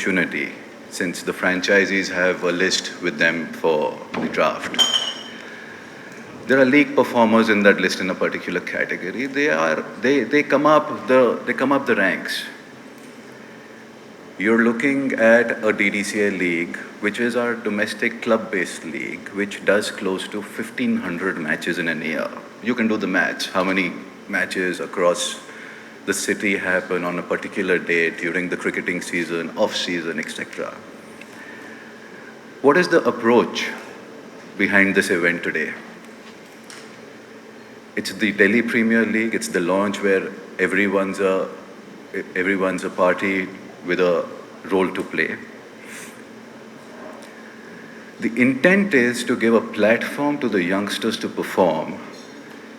opportunity since the franchisees have a list with them for the draft. There are league performers in that list in a particular category. They come up the ranks. You're looking at a DDCA league, which is our domestic club-based league, which does close to 1,500 matches in a year. You can do the maths. How many matches across the city happen on a particular day during the cricketing season, off-season, etc. What is the approach behind this event today? It's the Delhi Premier League. It's the launch where everyone's a party with a role to play. The intent is to give a platform to the youngsters to perform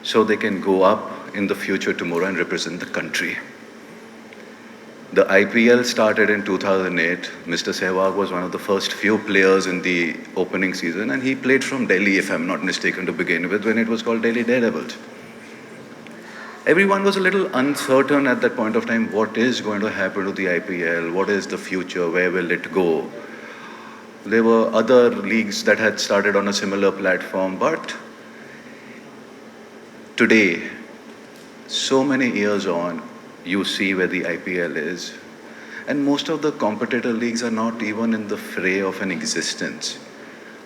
so they can go up in the future tomorrow and represent the country. The IPL started in 2008. Mr. Sehwag was one of the first few players in the opening season, and he played from Delhi, if I'm not mistaken, to begin with, when it was called Delhi Daredevils. Everyone was a little uncertain at that point of time. What is going to happen to the IPL? What is the future? Where will it go? There were other leagues that had started on a similar platform, but today, so many years on, you see where the IPL is. And most of the competitor leagues are not even in the fray of an existence.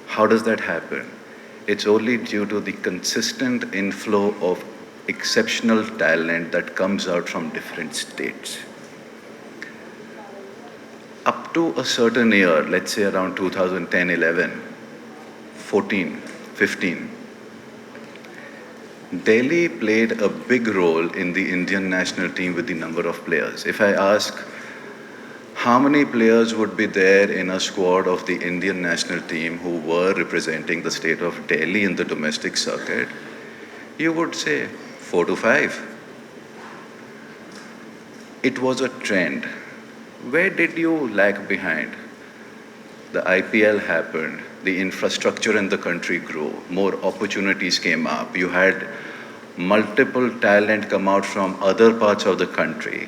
How does that happen? It's only due to the consistent inflow of exceptional talent that comes out from different states. Up to a certain year, let's say around 2010, 11, 14, 15, Delhi played a big role in the Indian national team with the number of players. If I ask how many players would be there in a squad of the Indian national team who were representing the state of Delhi in the domestic circuit, you would say 4 to 5. It was a trend. Where did you lag behind? The IPL happened, the infrastructure in the country grew, more opportunities came up. You had multiple talent come out from other parts of the country.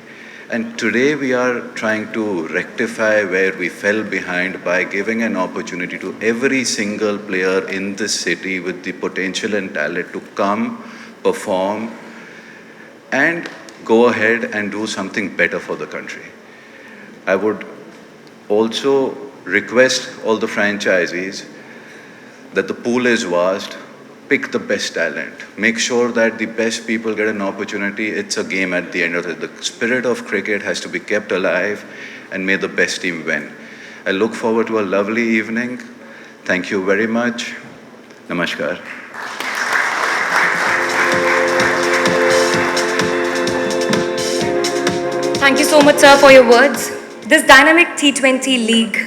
And today we are trying to rectify where we fell behind by giving an opportunity to every single player in this city with the potential and talent to come, perform, and go ahead and do something better for the country. I would also request all the franchisees that the pool is vast, pick the best talent, make sure that the best people get an opportunity. It's a game at the end of it. The spirit of cricket has to be kept alive, and may the best team win. I look forward to a lovely evening. Thank you very much. Namaskar. Thank you so much, sir, for your words. This dynamic T20 league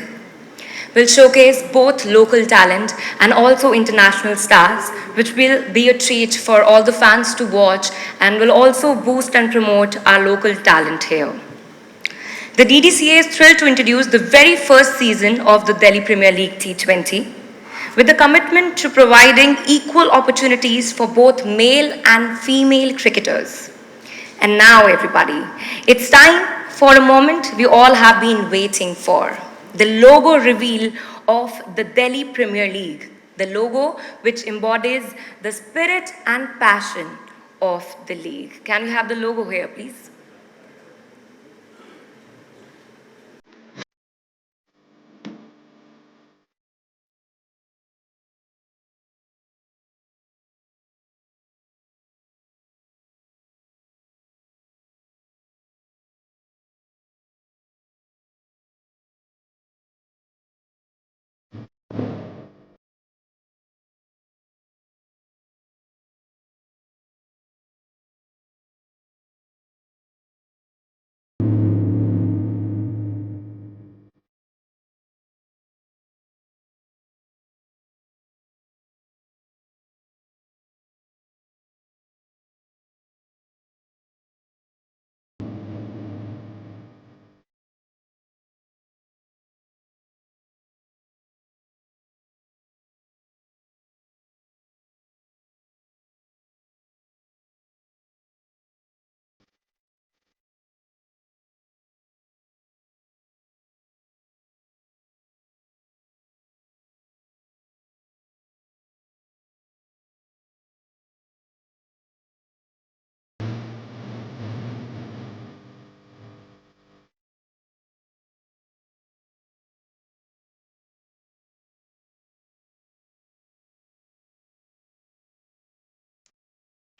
will showcase both local talent and also international stars, which will be a treat for all the fans to watch and will also boost and promote our local talent here. The DDCA is thrilled to introduce the very first season of the Delhi Premier League T20 with a commitment to providing equal opportunities for both male and female cricketers. And now, everybody, it's time for a moment we all have been waiting for, the logo reveal of the Delhi Premier League, the logo which embodies the spirit and passion of the league. Can we have the logo here, please?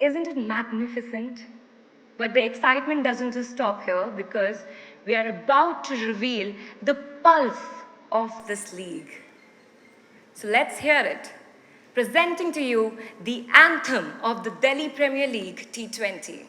Isn't it magnificent? But the excitement doesn't just stop here because we are about to reveal the pulse of this league. So let's hear it. Presenting to you the anthem of the Delhi Premier League T20.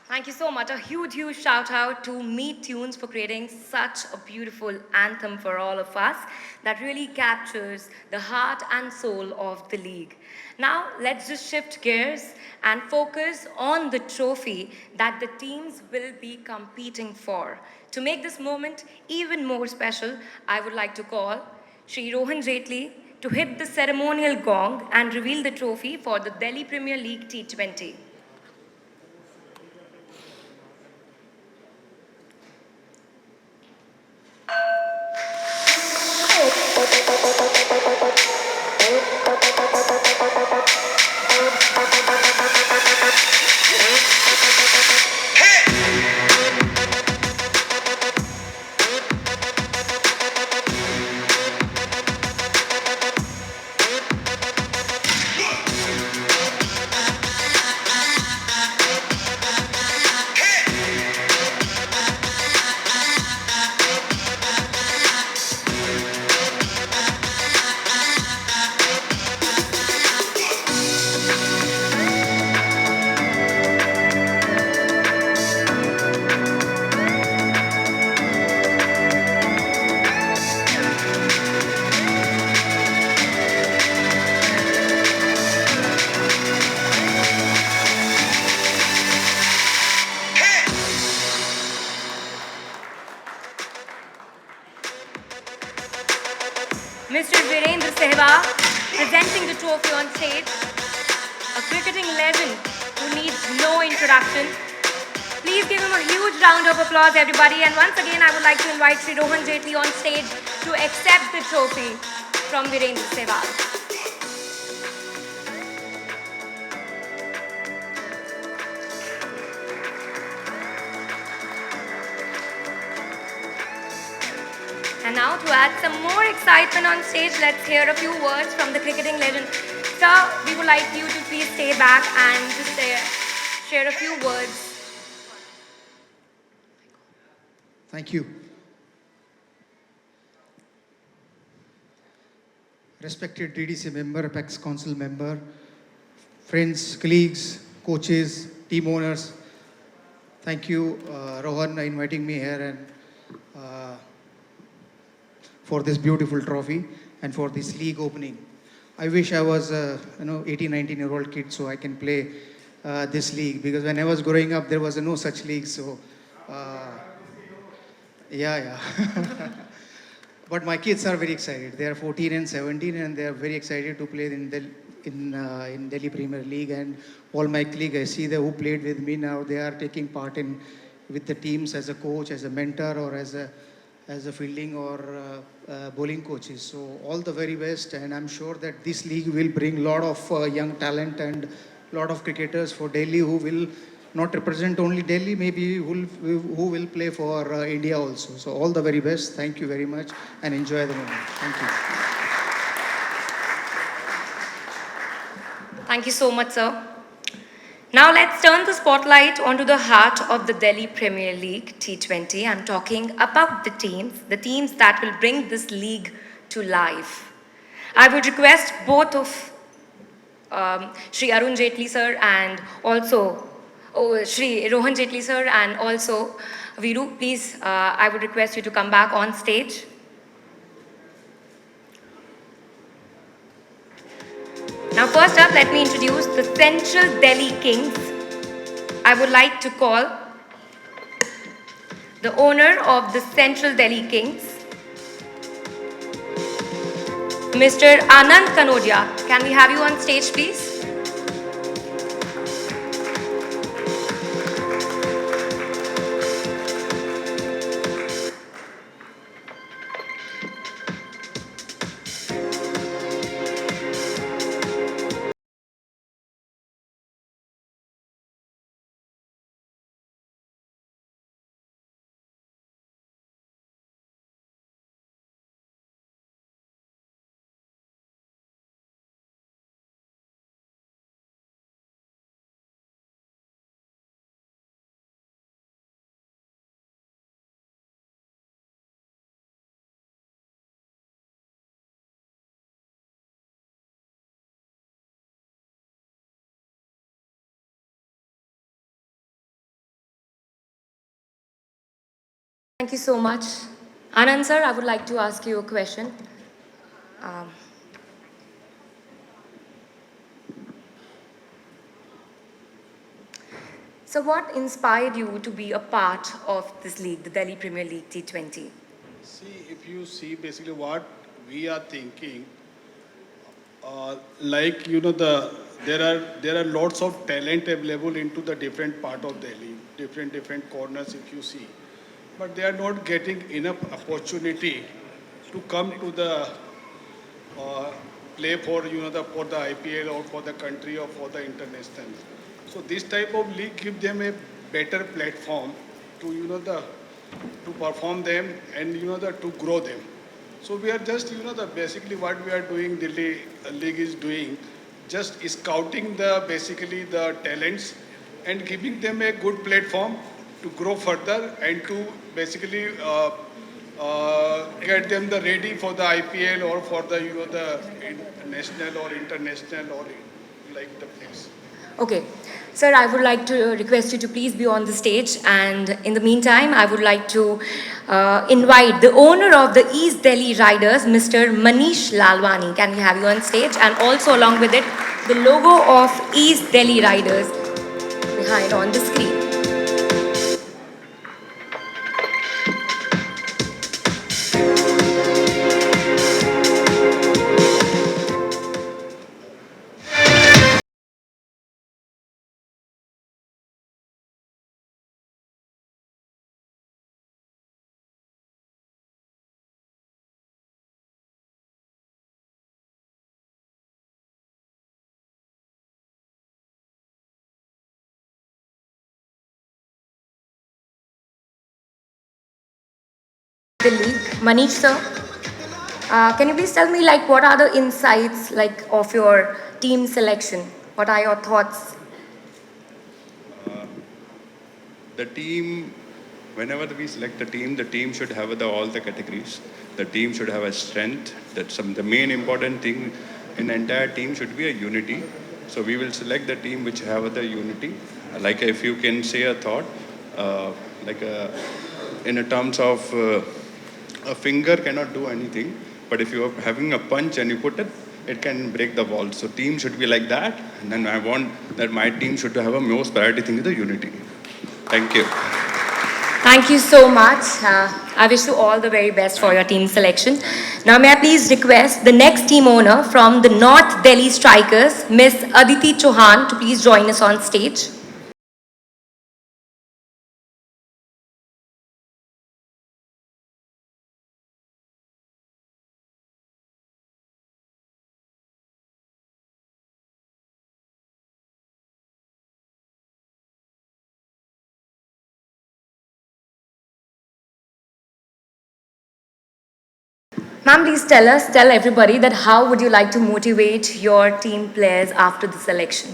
Thank you so much. A huge, huge shout out to Meet Tunes for creating such a beautiful anthem for all of us that really captures the heart and soul of the league. Now, let's just shift gears and focus on the trophy that the teams will be competing for. To make this moment even more special, I would like to call Sri Rohan Jaitley to hit the ceremonial gong and reveal the trophy for the Delhi Premier League T20. Mr. Virendra Sehwag, presenting the trophy on stage, a cricketing legend who needs no introduction. Please give him a huge round of applause, everybody. And once again, I would like to invite Sri Rohan Jaitley on stage to accept the trophy from Virendra Sehwag. And now to add some more excitement on stage, let's hear a few words from the cricketing legend. Sir, we would like you to please stay back and just share a few words. Thank you. Respected DDC member, Apex Council member, friends, colleagues, coaches, team owners, thank you, Rohan, inviting me here and for this beautiful trophy and for this league opening. I wish I was a 18, 19-year-old kid so I can play this league, because when I was growing up there was no such league. So yeah. But my kids are very excited. They are 14 and 17, and they are very excited to play in Delhi Premier League. And all my colleagues, I see them who played with me now. They are taking part in with the teams as a coach, as a mentor, or as a fielding or bowling coaches. So all the very best, and I'm sure that this league will bring a lot of young talent and lot of cricketers for Delhi who will not represent only Delhi, maybe who will play for India also. So all the very best. Thank you very much and enjoy the moment. Thank you. Thank you so much, sir. Now let's turn the spotlight onto the heart of the Delhi Premier League T20. I'm talking about the teams that will bring this league to life. I would request both of Shri Arun Jaitley sir and also Shri Rohan Jaitley sir and also Viru, please, I would request you to come back on stage. Now first up, let me introduce the Central Delhi Kings. I would like to call the owner of the Central Delhi Kings, Mr. Anand Kanodia. Can we have you on stage, please? Thank you so much. Anand sir, I would like to ask you a question. So what inspired you to be a part of this league, the Delhi Premier League T20? See, if you see basically what we are thinking, like there are lots of talent available into the different part of Delhi, different corners if you see, but they are not getting enough opportunity to come to the play for for the IPL or for the country or for the international. So this type of league give them a better platform to to perform them and to grow them. So we are just the basically what we are doing, Delhi League is doing, just scouting the basically the talents and giving them a good platform to grow further and to basically get them the ready for the IPL or for the the national or international or like the place. Okay. Sir, I would like to request you to please be on the stage, and in the meantime, I would like to invite the owner of the East Delhi Riders, Mr. Manish Lalwani. Can we have you on stage? And also along with it, the logo of East Delhi Riders behind on the screen. The league. Manish sir, can you please tell me like what are the insights like of your team selection? What are your thoughts? The team, whenever we select the team should have all the categories. The team should have a strength. The main important thing in the entire team should be a unity. So we will select the team which have the unity. Like if you can say a thought, like in a terms of a finger cannot do anything, but if you are having a punch and you put it, it can break the wall. So team should be like that. And then I want that my team should have a most priority thing is the unity. Thank you. Thank you so much. I wish you all the very best for your team selection. Now, may I please request the next team owner from the North Delhi Strikers, Miss Aditi Chauhan, to please join us on stage. Ma'am, please tell everybody that how would you like to motivate your team players after the selection?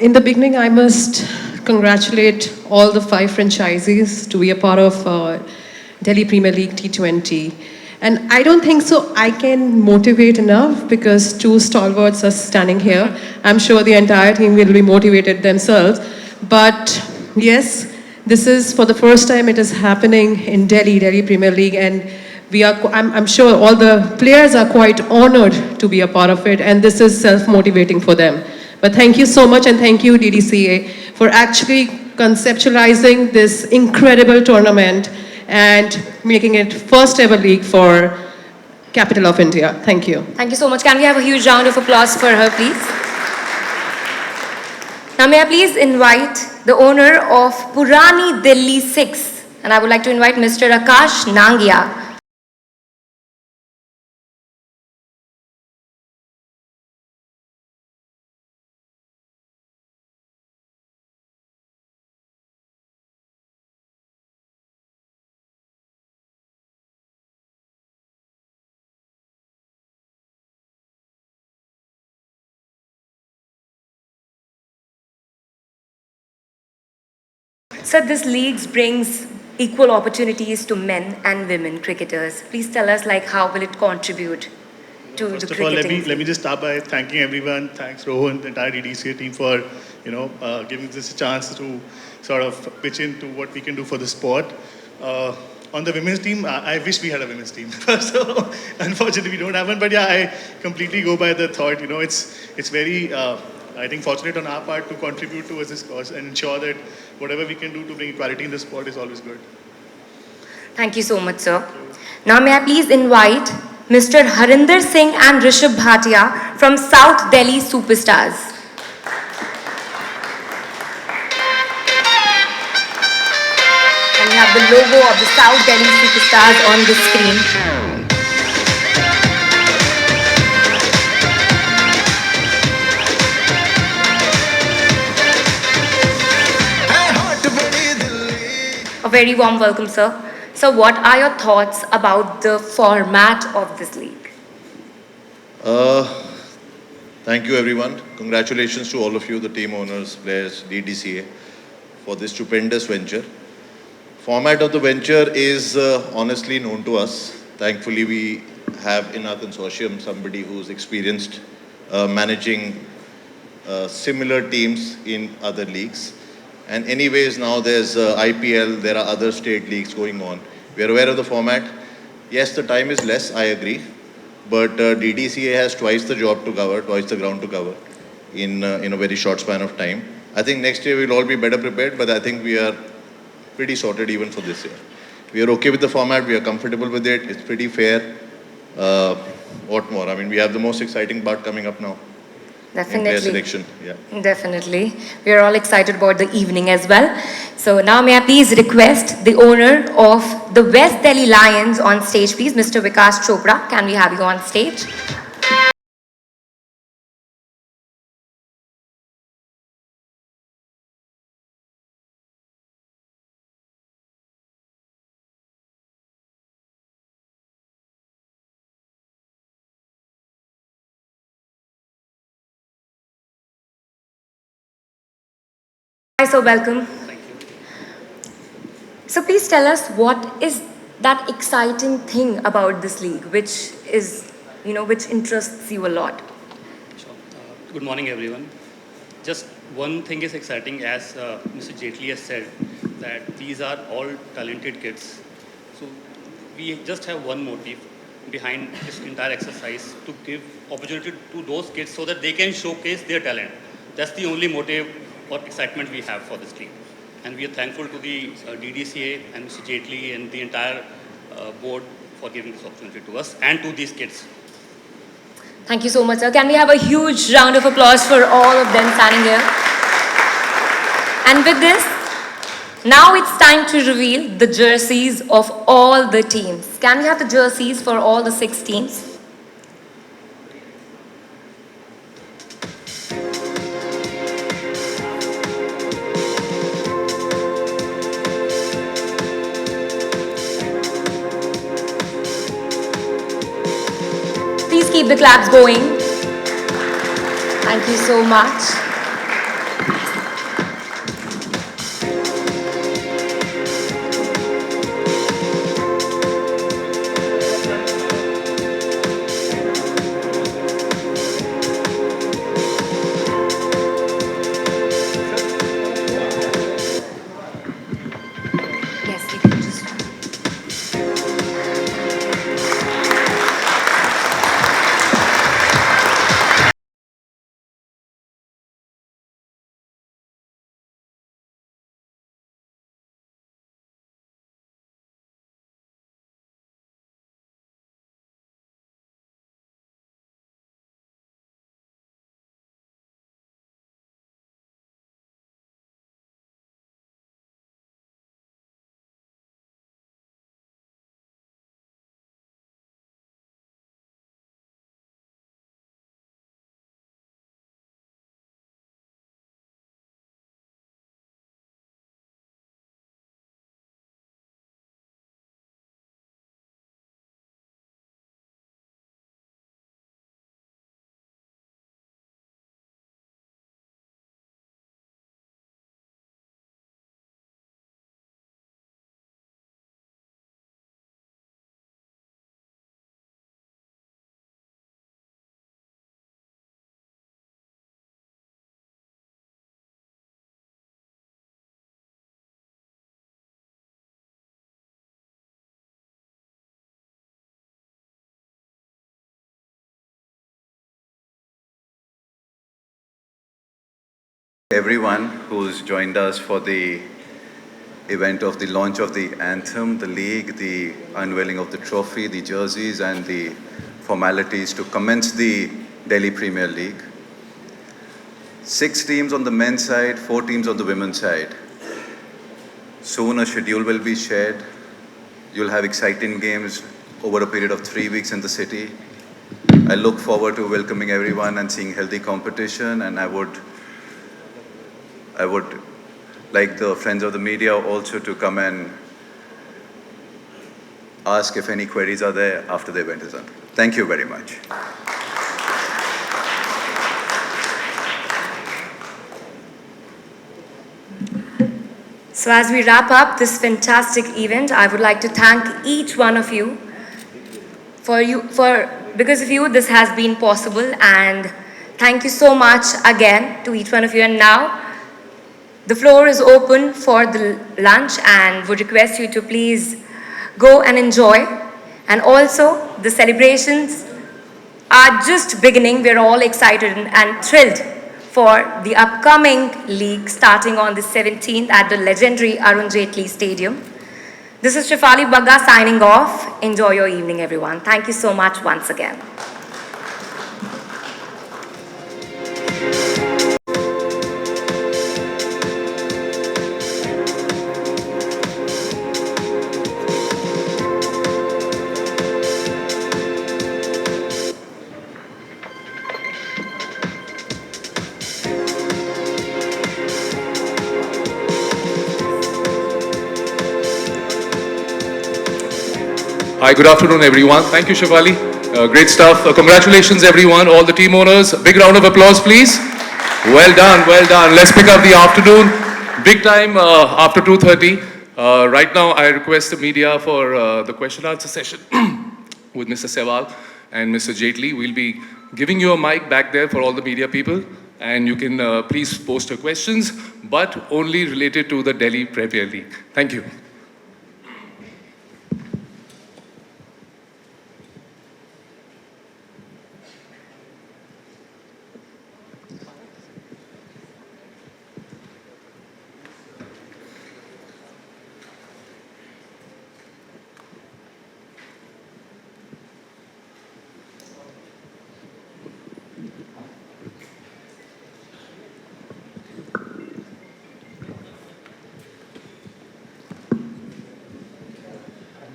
In the beginning, I must congratulate all the 5 franchisees to be a part of Delhi Premier League T20. And I don't think so I can motivate enough because two stalwarts are standing here. I'm sure the entire team will be motivated themselves. But yes, this is for the first time it is happening in Delhi Premier League, and I'm sure all the players are quite honored to be a part of it, and this is self-motivating for them. But thank you so much, and thank you, DDCA, for actually conceptualizing this incredible tournament and making it first ever league for Capital of India. Thank you. Thank you so much. Can we have a huge round of applause for her, please? Now, may I please invite the owner of Purani Delhi 6, and I would like to invite Mr. Akash Nangia. Sir, this league brings equal opportunities to men and women cricketers. Please tell us, like, how will it contribute to the First of all, cricketing? let me just start by thanking everyone. Thanks, Rohan, the entire DDCA team for giving us a chance to sort of pitch into what we can do for the sport. On the women's team, I wish we had a women's team. So unfortunately, we don't have one. But yeah, I completely go by the thought. It's very I think fortunate on our part to contribute towards this cause and ensure that whatever we can do to bring equality in the sport is always good. Thank you so much, sir. Now, may I please invite Mr. Harinder Singh and Rishabh Bhatia from South Delhi Superstars. And we have the logo of the South Delhi Superstars on the screen. A very warm welcome, sir. So, what are your thoughts about the format of this league? Thank you, everyone. Congratulations to all of you, the team owners, players, DDCA, for this stupendous venture. Format of the venture is honestly known to us. Thankfully, we have in our consortium somebody who's experienced managing similar teams in other leagues. And anyways, now there's IPL, there are other state leagues going on. We are aware of the format. Yes, the time is less, I agree. But DDCA has twice the job to cover, twice the ground to cover in a very short span of time. I think next year we'll all be better prepared, but I think we are pretty sorted even for this year. We are okay with the format, we are comfortable with it, it's pretty fair. What more? I mean, we have the most exciting part coming up now. In player Definitely. selection, yeah. Definitely. We are all excited about the evening as well. So now may I please request the owner of the West Delhi Lions on stage, please, Mr. Vikas Chopra. Can we have you on stage? Hi, so welcome. Thank you. So please tell us what is that exciting thing about this league, which is, which interests you a lot. Sure. Good morning, everyone. Just one thing is exciting, as Mr. Jaitley has said, that these are all talented kids. So we just have one motive behind this entire exercise, to give opportunity to those kids so that they can showcase their talent. That's the only motive or excitement we have for this team. And we are thankful to the DDCA and Mr. Jaitley and the entire board for giving this opportunity to us and to these kids. Thank you so much, sir. Can we have a huge round of applause for all of them standing here? And with this, now it's time to reveal the jerseys of all the teams. Can we have the jerseys for all the 6 teams? Please keep the claps going. Thank you so much. Yes, you can just. Everyone who's joined us for the event of the launch of the anthem, the league, the unveiling of the trophy, the jerseys, and the formalities to commence the Delhi Premier League. 6 teams on the men's side, 4 teams on the women's side. Soon a schedule will be shared. You'll have exciting games over a period of 3 weeks in the city. I look forward to welcoming everyone and seeing healthy competition, and I would like the friends of the media also to come and ask if any queries are there after the event is done. Thank you very much. So as we wrap up this fantastic event, I would like to thank each one of you because of you this has been possible, and thank you so much again to each one of you. And now the floor is open for the lunch, and would request you to please go and enjoy. And also, the celebrations are just beginning. We're all excited and thrilled for the upcoming league starting on the 17th at the legendary Arun Jaitley Stadium. This is Shefali Bagga signing off. Enjoy your evening, everyone. Thank you so much once again. Hi, good afternoon, everyone. Thank you, Shefali. Great stuff. Congratulations, everyone, all the team owners. Big round of applause, please. Well done, well done. Let's pick up the afternoon. Big time after 2:30. Right now, I request the media for the question answer session with Mr. Sehwal and Mr. Jaitley. We'll be giving you a mic back there for all the media people, and you can please post your questions, but only related to the Delhi Premier League. Thank you.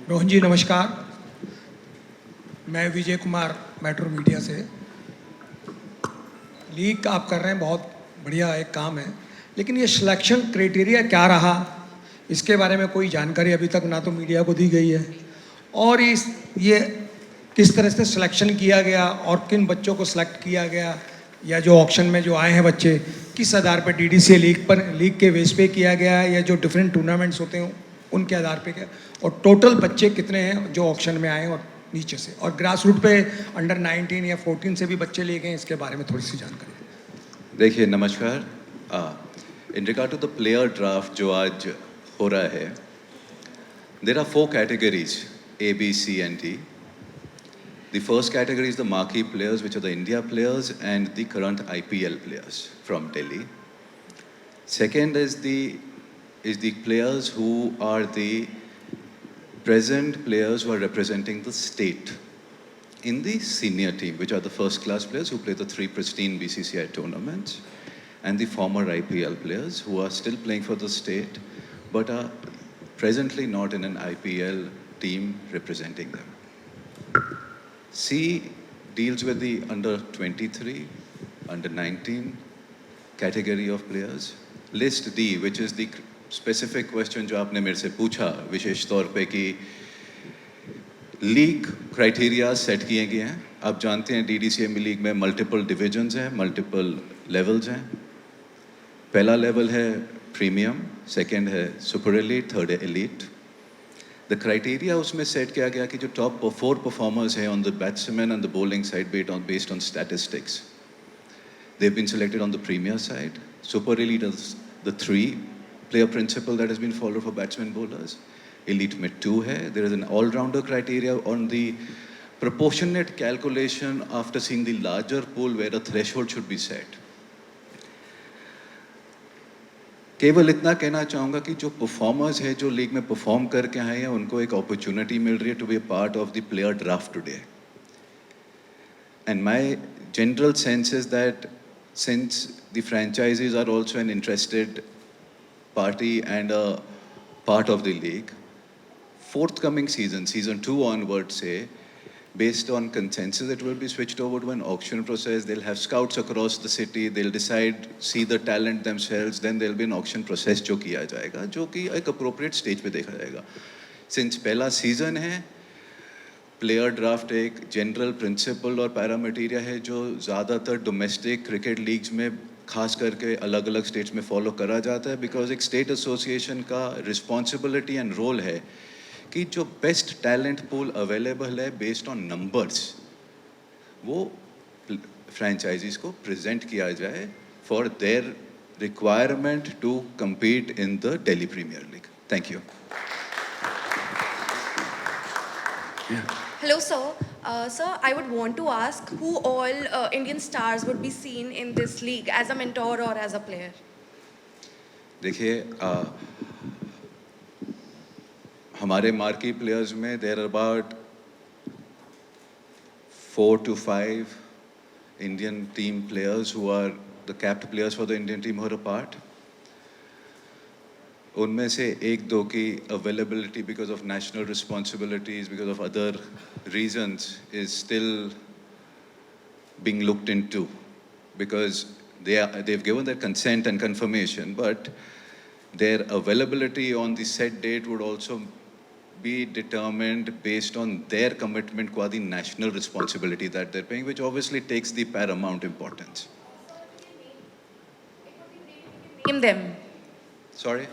Rohan जी नमस्कार, मैं Vijay Kumar metro media से। League आप कर रहे हैं, बहुत बढ़िया एक काम है, लेकिन ये सिलेक्शन क्राइटेरिया क्या रहा, इसके बारे में कोई जानकारी अभी तक ना तो मीडिया को दी गई है, और ये किस तरह से सिलेक्शन किया गया और किन बच्चों को सिलेक्ट किया गया, या जो ऑक्शन में जो आए हैं बच्चे किस आधार पर डीडीसीए लीग के बेस पे किया गया है, या जो डिफरेंट टूर्नामेंट्स होते हैं उनके आधार पे क्या, और टोटल बच्चे कितने हैं जो ऑक्शन में आए और नीचे से, और ग्रास रूट पे अंडर 19 या 14 से भी बच्चे ले गए, इसके बारे में थोड़ी सी जानकारी। देखिए नमस्कार, in regard to the player draft जो आज हो रहा है, there are 4 categories A, B, C and D. The first category is the marquee players, which are the India players and the current IPL players from Delhi. Second is the players who are the present players who are representing the state in the senior team, which are the first class players who play the 3 pristine BCCI tournaments, and the former IPL players who are still playing for the state but are presently not in an IPL team representing them. C deals with the under 23, under 19 category of players. List D, which is the specific question जो आपने मेरे से पूछा विशेष तौर पे कि league criteria set किए गए हैं। आप जानते हैं डीडीसीए लीग में मल्टीपल डिविजन्स हैं, मल्टीपल लेवल्स हैं। पहला लेवल है प्रीमियम, सेकंड है सुपर एलीट, थर्ड है एलीट। द क्राइटेरिया उसमें सेट किया गया कि जो टॉप 4 परफॉर्मर्स हैं on the batsman and the bowling side based on statistics, they've been selected on the premier side. Super elite is the 3-player principle that has been followed for batsmen bowlers. Elite में 2 है. There is an all-rounder criteria on the proportionate calculation after seeing the larger pool where a threshold should be set. केवल इतना कहना चाहूँगा कि जो performers है जो लीग में परफॉर्म करके आए हैं उनको एक अपॉर्चुनिटी मिल रही है to be a part of the player draft today. And my general sense is that since the franchisees are also an interested party and a part of the league, forthcoming season 2 onwards, say, based on consensus, it will be switched over to an auction process. They'll have scouts across the city. They'll decide, see the talent themselves. Then there'll be an auction process जो किया जाएगा, जो कि एक appropriate stage पे देखा जाएगा. Since पहला season है, प्लेयर ड्राफ्ट एक जनरल प्रिंसिपल और पैरामीटेरिया है जो ज़्यादातर डोमेस्टिक क्रिकेट लीग्स में खास करके अलग अलग स्टेट्स में फॉलो करा जाता है, बिकॉज एक स्टेट एसोसिएशन का रिस्पॉन्सिबिलिटी एंड रोल है कि जो बेस्ट टैलेंट पूल अवेलेबल है बेस्ड ऑन नंबर्स वो फ्रेंचाइजीज को प्रेजेंट किया जाए for their requirement to compete in the Delhi Premier League. Thank you. Hello, sir. Sir, I would want to ask who all Indian stars would be seen in this league as a mentor or as a player? देखिए हमारे marquee players में देर about 4 to 5 Indian team players who are the capped players for the Indian team who are a part. उनमें से 1-2 की availability because of national responsibilities, because of other reasons is still being looked into, because they've given their consent and confirmation, but their availability on the set date would also be determined based on their commitment to the national responsibility that they're paying, which obviously takes the paramount importance. Name them. Sorry?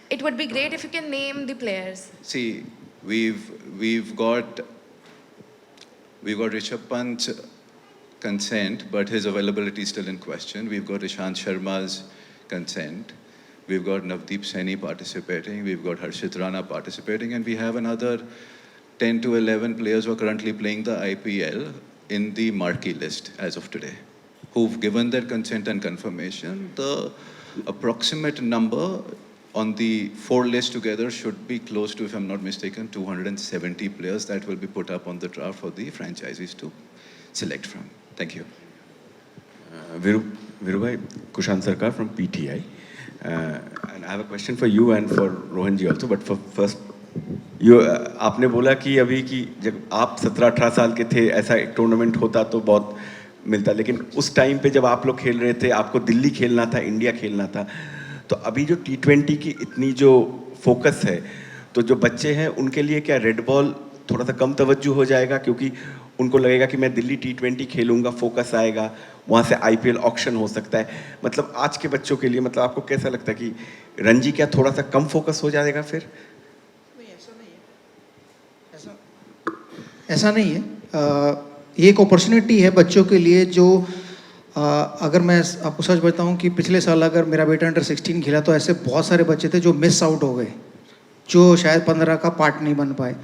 It would be great if you can name the players. See, we've got Rishabh Pant's consent, but his availability is still in question. We've got Ishant Sharma's consent. We've got Navdeep Saini participating. We've got Harshit Rana participating, and we have another 10 to 11 players who are currently playing the IPL in the marquee list as of today, who've given their consent and confirmation. The approximate number on the 4 lists together should be close to, if I'm not mistaken, 270 players that will be put up on the draft for the franchisees to select from. Thank you. Virubhai, Kushan Sarkar from PTI. And I have a question for you and for Rohan ji also, but first आपने बोला कि अभी कि जब आप 17-18 साल के थे ऐसा एक टूर्नामेंट होता तो बहुत मिलता, लेकिन उस टाइम पे जब आप लोग खेल रहे थे आपको दिल्ली खेलना था, इंडिया खेलना था, तो अभी जो T20 की इतनी जो फोकस है, तो जो बच्चे हैं उनके लिए क्या रेड बॉल थोड़ा सा कम तवज्जो हो जाएगा, क्योंकि उनको लगेगा कि मैं दिल्ली T20 खेलूंगा, फोकस आएगा, वहाँ से IPL ऑक्शन हो सकता है, मतलब आज के बच्चों के लिए, मतलब आपको कैसा लगता है कि रणजी क्या थोड़ा सा कम फोकस हो जाएगा फिर? ऐसा नहीं है। ये एक अपॉर्चुनिटी है बच्चों के लिए जो अगर मैं आपको सच बताऊं कि पिछले साल अगर मेरा बेटा अंडर 16 खेला तो ऐसे बहुत सारे बच्चे थे जो मिस आउट हो गए, जो शायद 15 का पार्ट नहीं बन पाए,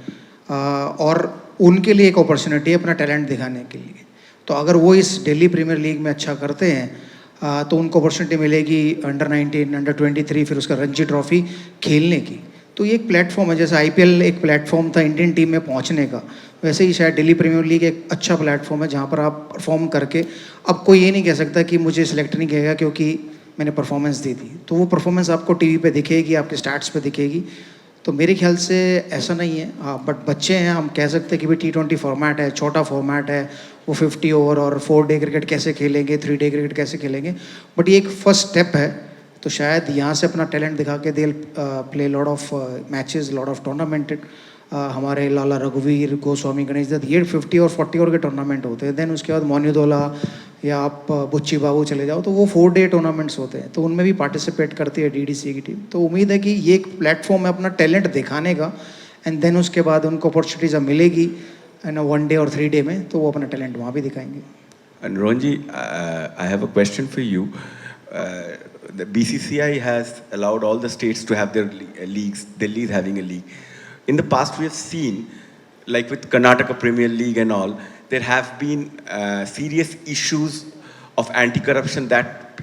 और उनके लिए एक अपॉर्चुनिटी है अपना टैलेंट दिखाने के लिए। तो अगर वो इस दिल्ली प्रीमियर लीग में अच्छा करते हैं तो उनको अपॉर्चुनिटी मिलेगी अंडर 19, अंडर 23, फिर उसका रणजी ट्रॉफी खेलने की। तो ये एक प्लेटफॉर्म है, जैसे IPL एक प्लेटफॉर्म था इंडियन टीम में पहुंचने का, वैसे ही शायद दिल्ली प्रीमियर लीग एक अच्छा प्लेटफॉर्म है जहां पर आप परफॉर्म करके, अब कोई ये नहीं कह सकता कि मुझे सिलेक्ट नहीं किया क्योंकि मैंने परफॉर्मेंस दी थी, तो वो परफॉर्मेंस आपको टीवी पे दिखेगी, आपके स्टैट्स पे दिखेगी। तो मेरे ख्याल से ऐसा नहीं है। हाँ, बट बच्चे हैं, हम कह सकते हैं कि भाई T20 फॉर्मेट है, छोटा फॉर्मेट है, वो 50 ओवर और 4 डे क्रिकेट कैसे खेलेंगे, 3 डे क्रिकेट कैसे खेलेंगे, बट ये एक फर्स्ट स्टेप है। तो शायद यहाँ से अपना टैलेंट दिखा के they play lot of matches, lot of tournament. हमारे लाला रघुवीर, गोस्वामी, गणेश दत्त, ये 50 और 40 ओवर के टूर्नामेंट होते हैं। देन उसके बाद मोन्यूदोला या आप बुच्ची बाबू चले जाओ तो वो 4 डे टूर्नामेंट्स होते हैं, तो उनमें भी पार्टिसिपेट करती है DDCA की टीम। तो उम्मीद है कि ये एक प्लेटफॉर्म है अपना टैलेंट दिखाने का, एंड देन उसके बाद उनको अपॉर्चुनिटीज मिलेगी एंड 1 डे और 3 डे में, तो वो अपना टैलेंट वहाँ भी दिखाएंगे। And Ronji, I have a question for you. The BCCI has allowed all the states to have their leagues. Delhi is having a league. In the past, we have seen, like with Karnataka Premier League and all, there have been serious issues of anti-corruption that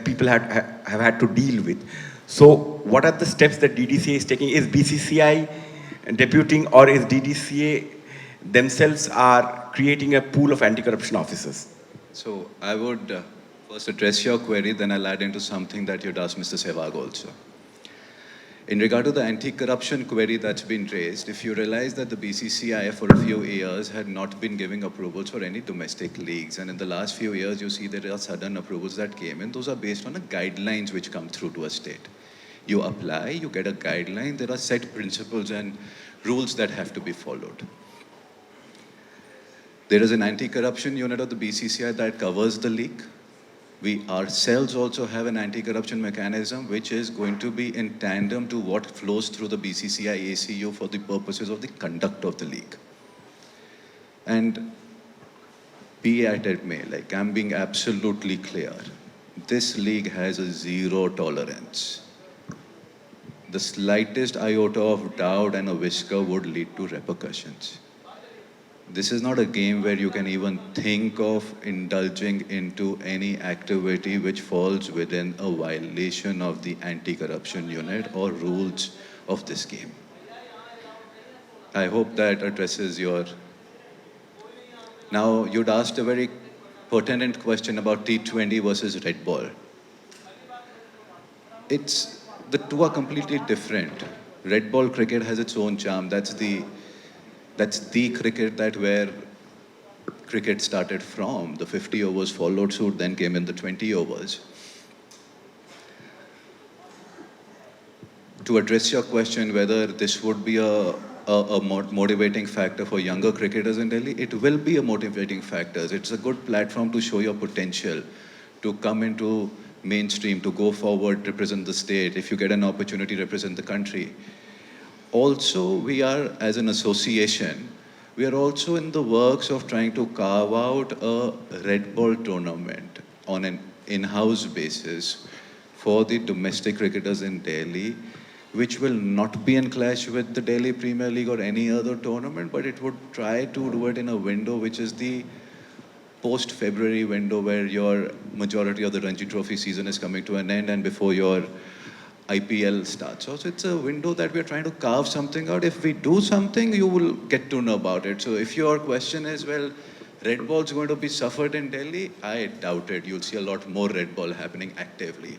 people have had to deal with. So, what are the steps that DDCA is taking? Is BCCI deputing, or is DDCA themselves are creating a pool of anti-corruption officers? So I would first address your query, then I'll add into something that you'd asked Mr. Sehwag also. In regard to the anti-corruption query that's been raised, if you realize that the BCCI for a few years had not been giving approvals for any domestic leagues, and in the last few years you see there are sudden approvals that came in, those are based on the guidelines which come through to a state. You apply, you get a guideline, there are set principles and rules that have to be followed. There is an anti-corruption unit of the BCCI that covers the league. We ourselves also have an anti-corruption mechanism which is going to be in tandem to what flows through the BCCI ACU for the purposes of the conduct of the league. And be at it may, like I'm being absolutely clear, this league has a zero tolerance. The slightest iota of doubt and a whisker would lead to repercussions. This is not a game where you can even think of indulging into any activity which falls within a violation of the anti-corruption unit or rules of this game. I hope that addresses your... Now, you'd asked a very pertinent question about T20 versus red ball. The two are completely different. Red ball cricket has its own charm. That's the cricket that where cricket started from. The 50 overs followed suit, then came in the 20 overs. To address your question whether this would be a motivating factor for younger cricketers in Delhi, it will be a motivating factor. It's a good platform to show your potential, to come into mainstream, to go forward, represent the state. If you get an opportunity, represent the country. Also, we are, as an association, we are also in the works of trying to carve out a red ball tournament on an in-house basis for the domestic cricketers in Delhi, which will not be in clash with the Delhi Premier League or any other tournament, but it would try to do it in a window which is the post-February window where your majority of the Ranji Trophy season is coming to an end and before your IPL starts. So it's a window that we're trying to carve something out. If we do something, you will get to know about it. So if your question is, well, red ball is going to be suffered in Delhi, I doubt it. You'll see a lot more red ball happening actively.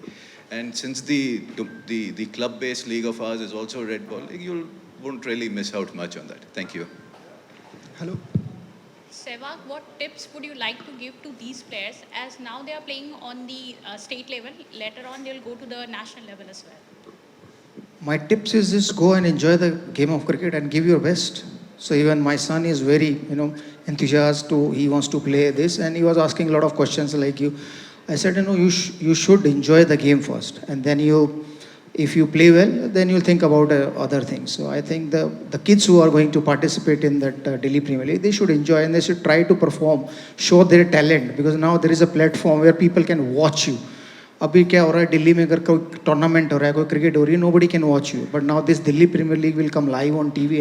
And since the club-based league of ours is also red ball league, you'll won't really miss out much on that. Thank you. Hello. Sehwag, what tips would you like to give to these players as now they are playing on the state level, later on they'll go to the national level as well? My tips is just go and enjoy the game of cricket and give your best. So even my son is very, enthusiastic to, he wants to play this, and he was asking a lot of questions like you. I said, you should enjoy the game first, and then if you play well, then you'll think about other things. So I think the kids who are going to participate in that Delhi Premier League, they should enjoy and they should try to perform, show their talent, because now there is a platform where people can watch you. अभी क्या हो रहा है दिल्ली में अगर कोई tournament हो रहा है कोई क्रिकेट हो रही है nobody can watch you, but now this Delhi Premier League will come live on TV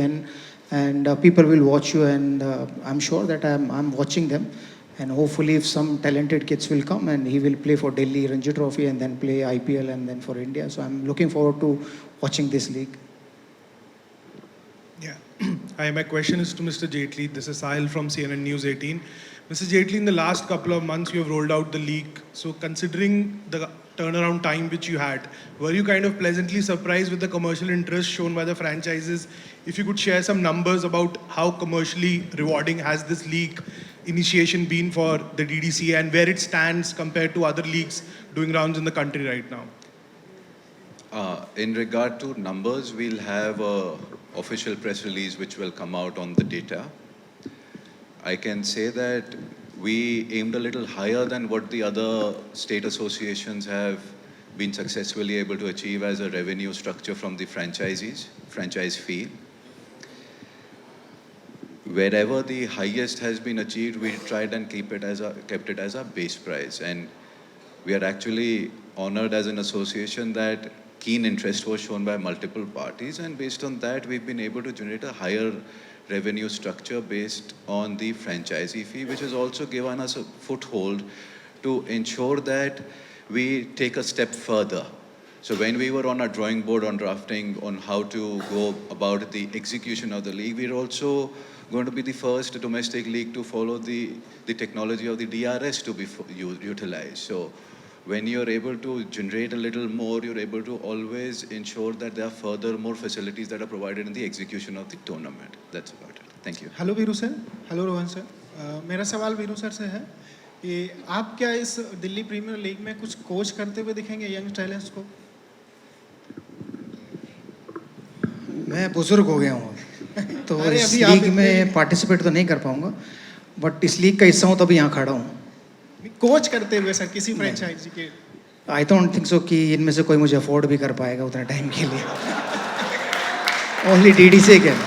and people will watch you, and I'm sure that I'm watching them, and hopefully if some talented kids will come and he will play for Delhi Ranji Trophy and then play IPL and then for India. So I'm looking forward to watching this league. Yeah. Hi, my question is to Mr. Jaitley. This is Sahil from CNN News 18. Mr. Jaitley, in the last couple of months, you have rolled out the league. So considering the turnaround time which you had, were you kind of pleasantly surprised with the commercial interest shown by the franchises? If you could share some numbers about how commercially rewarding has this league initiation been for the DDCA and where it stands compared to other leagues doing rounds in the country right now? In regard to numbers, we'll have an official press release which will come out on the data. I can say that we aimed a little higher than what the other state associations have been successfully able to achieve as a revenue structure from the franchise fee. Wherever the highest has been achieved, we tried and kept it as a base price. And we are actually honored as an association that keen interest was shown by multiple parties, and based on that, we've been able to generate a higher revenue structure based on the franchisee fee, which has also given us a foothold to ensure that we take a step further. So when we were on our drawing board on drafting on how to go about the execution of the league, we're also going to be the first domestic league to follow the technology of the DRS to be utilized. So when you're able to generate a little more, you're able to always ensure that there are further more facilities that are provided in the execution of the tournament. That's about it. Thank you. Hello Veeru sir, hello Rohan sir, मेरा सवाल Veeru sir से है कि आप क्या इस Delhi premier league में कुछ कोच करते हुए दिखेंगे यंग टैलेंट्स को? मैं बुजुर्ग हो गया हूँ तो अरे इस अभी आप लीग में पार्टिसिपेट तो नहीं कर पाऊंगा, बट इस लीग का हिस्सा हूँ तभी यहाँ खड़ा हूँ. कोच करते हुए सर किसी फ्रेंचाइजी के? आई डोंट थिंक सो कि इनमें से कोई मुझे अफोर्ड भी कर पाएगा उतना टाइम के लिए. Only DDCA can.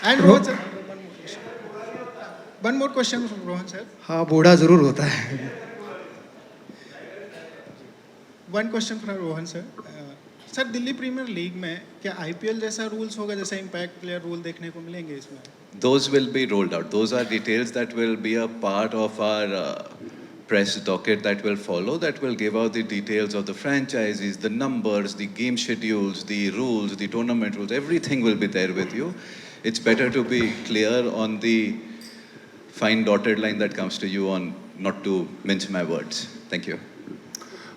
And Rohan sir, one more question from Rohan sir. हाँ, बूढ़ा जरूर होता है. One question from Rohan sir. Sir Delhi premier league में क्या IPL जैसा रूल्स होगा, जैसे इम्पैक्ट प्लेयर रूल देखने को मिलेंगे इसमें? Those will be rolled out. Those are details that will be a part of our press docket that will follow, that will give out the details of the franchises, the numbers, the game schedules, the rules, the tournament rules. Everything will be there with you. It's better to be clear on the fine dotted line that comes to you on not to mince my words. Thank you.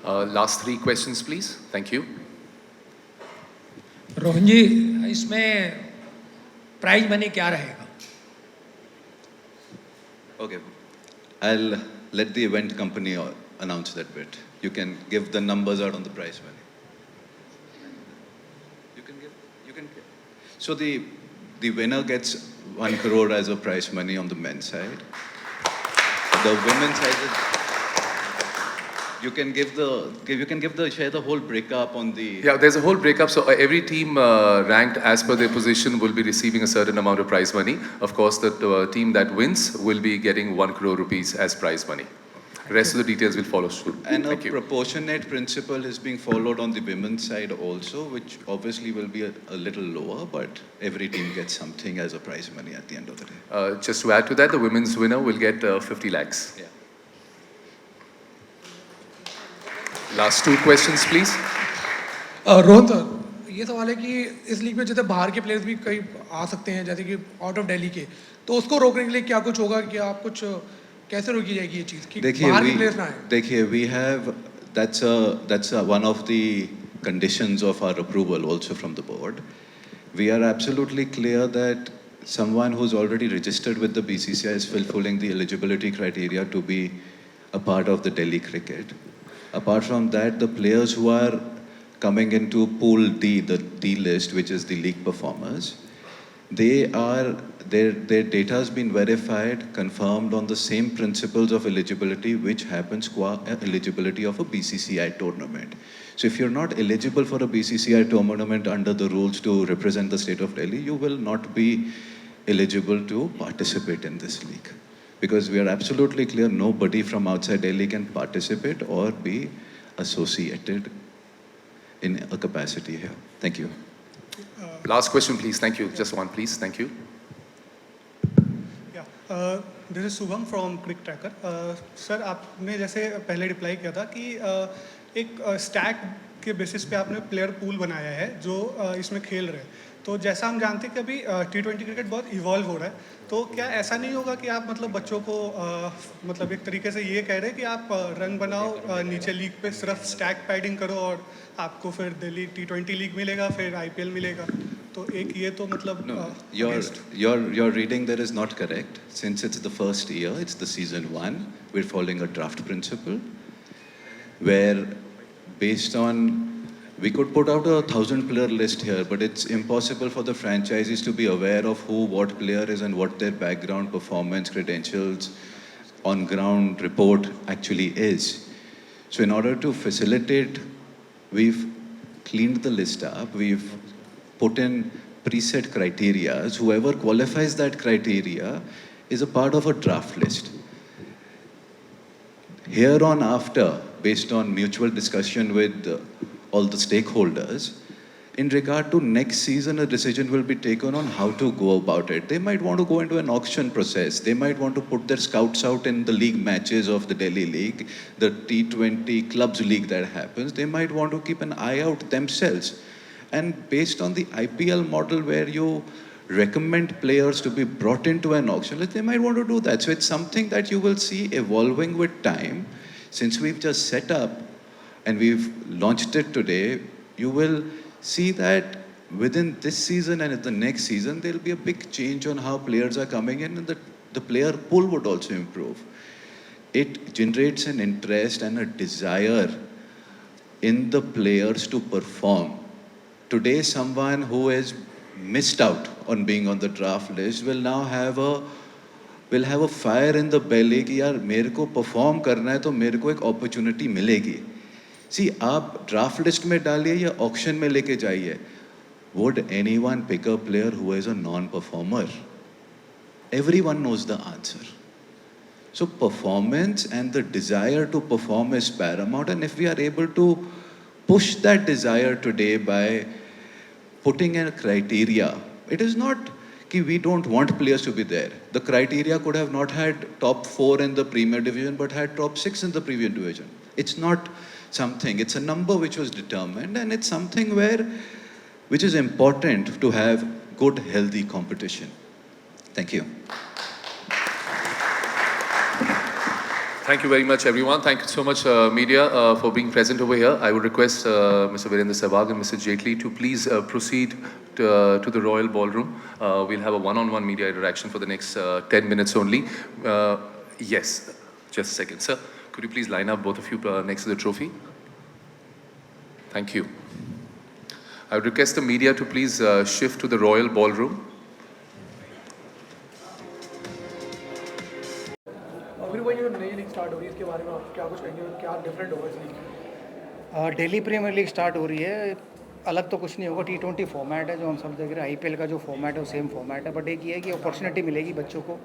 Last 3 questions, please. Thank you. Rohan जी, इसमें prize money क्या रहेगा? Okay. I'll let the event company announce that bit. You can give the numbers out on the prize money. You can give. So the winner gets 1 crore as a prize money on the men's side. The women's side, you can share the whole breakup on the. Yeah, there's a whole breakup. So every team ranked as per their position will be receiving a certain amount of prize money. Of course, the team that wins will be getting 1 crore rupees as prize money. Rest of the details will follow soon. And a proportionate principle is being followed on the women's side also, which obviously will be a little lower, but every team gets something as a prize money at the end of the day. Just to add to that, the women's winner will get 50 lakhs. Yeah. Last 2 questions, please. Rohan sir, ये सवाल है कि इस league में जैसे बाहर के players भी कई आ सकते हैं, जैसे कि आउट ऑफ दिल्ली के, तो उसको रोकने के लिए क्या कुछ होगा, कि आप कुछ कैसे रोकी जाएगी ये चीज़ कि बाहर के प्लेयर्स ना आए? देखिए, we have that's one of the conditions of our approval also from the board. We are absolutely clear that someone who's already registered with the BCCI is fulfilling the eligibility criteria to be a part of the Delhi cricket. Apart from that, the players who are coming into Pool D, the D list, which is the league performers, their data has been verified, confirmed on the same principles of eligibility which happens qua eligibility of a BCCI tournament. So if you're not eligible for a BCCI tournament under the rules to represent the state of Delhi, you will not be eligible to participate in this league. Because we are absolutely clear, nobody from outside Delhi can participate or be associated in a capacity here. Thank you. Last question, please. Thank you. Just one, please. Thank you. This is Shubham from CricTracker sir आपने जैसे पहले reply किया था कि एक stack के basis पे आपने प्लेयर पूल बनाया है जो इसमें खेल रहे हैं तो जैसा हम जानते हैं कि अभी T20 क्रिकेट बहुत इवॉल्व हो रहा है तो क्या ऐसा नहीं होगा कि आप मतलब बच्चों को मतलब एक तरीके से ये कह रहे हैं कि आप रन बनाओ नीचे लीग पे सिर्फ स्टैक पैडिंग करो और आपको फिर दिल्ली T20 लीग मिलेगा फिर IPL मिलेगा तो एक ये तो मतलब Your reading there is not correct. Since it's the first year, it's the season 1, we're following a draft principle where based on, we could put out a 1,000-player list here, but it's impossible for the franchisees to be aware of who, what player is and what their background, performance, credentials, on-ground report actually is. So in order to facilitate, we've cleaned the list up, we've put in preset criteria. Whoever qualifies that criteria is a part of a draft list. Here on after, based on mutual discussion with all the stakeholders, in regard to next season, a decision will be taken on how to go about it. They might want to go into an auction process. They might want to put their scouts out in the league matches of the Delhi League, the T20 clubs league that happens. They might want to keep an eye out themselves. And based on the IPL model where you recommend players to be brought into an auction, they might want to do that. So it's something that you will see evolving with time. Since we've just set up and we've launched it today, you will see that within this season and in the next season, there'll be a big change on how players are coming in and the player pool would also improve. It generates an interest and a desire in the players to perform. Today, someone who has missed out on being on the draft list will now have a fire in the belly कि यार मेरे को perform करना है तो मेरे को एक opportunity मिलेगी. See, आप draft list में डालिए या auction में लेके जाइए. Would anyone pick a player who is a non-performer? Everyone knows the answer. So performance and the desire to perform is paramount, and if we are able to push that desire today by putting in a criteria, it is not that we don't want players to be there. The criteria could have not had top 4 in the Premier Division, but had top 6 in the Premier Division. It's not something, it's a number which was determined, and it's something which is important to have good, healthy competition. Thank you. Thank you very much, everyone. Thank you so much, media, for being present over here. I would request Mr. Virendra Sehwag and Mr. Jaitley to please proceed to the Royal Ballroom. We'll have a one-on-one media interaction for the next 10 minutes only. Yes, just a second, sir. Could you please line up both of you next to the trophy? Thank you. I would request the media to please shift to the Royal Ballroom. Start हो रही है इसके बारे में आप क्या कुछ कहेंगे क्या डिफरेंट होगा इस league Delhi premier league start हो रही है अलग तो कुछ नहीं होगा T20 फॉर्मेट है जो हम सब देख रहे हैं IPL का जो फॉर्मेट है वो सेम फॉर्मेट है बट एक ये है कि अपॉर्चुनिटी मिलेगी बच्चों को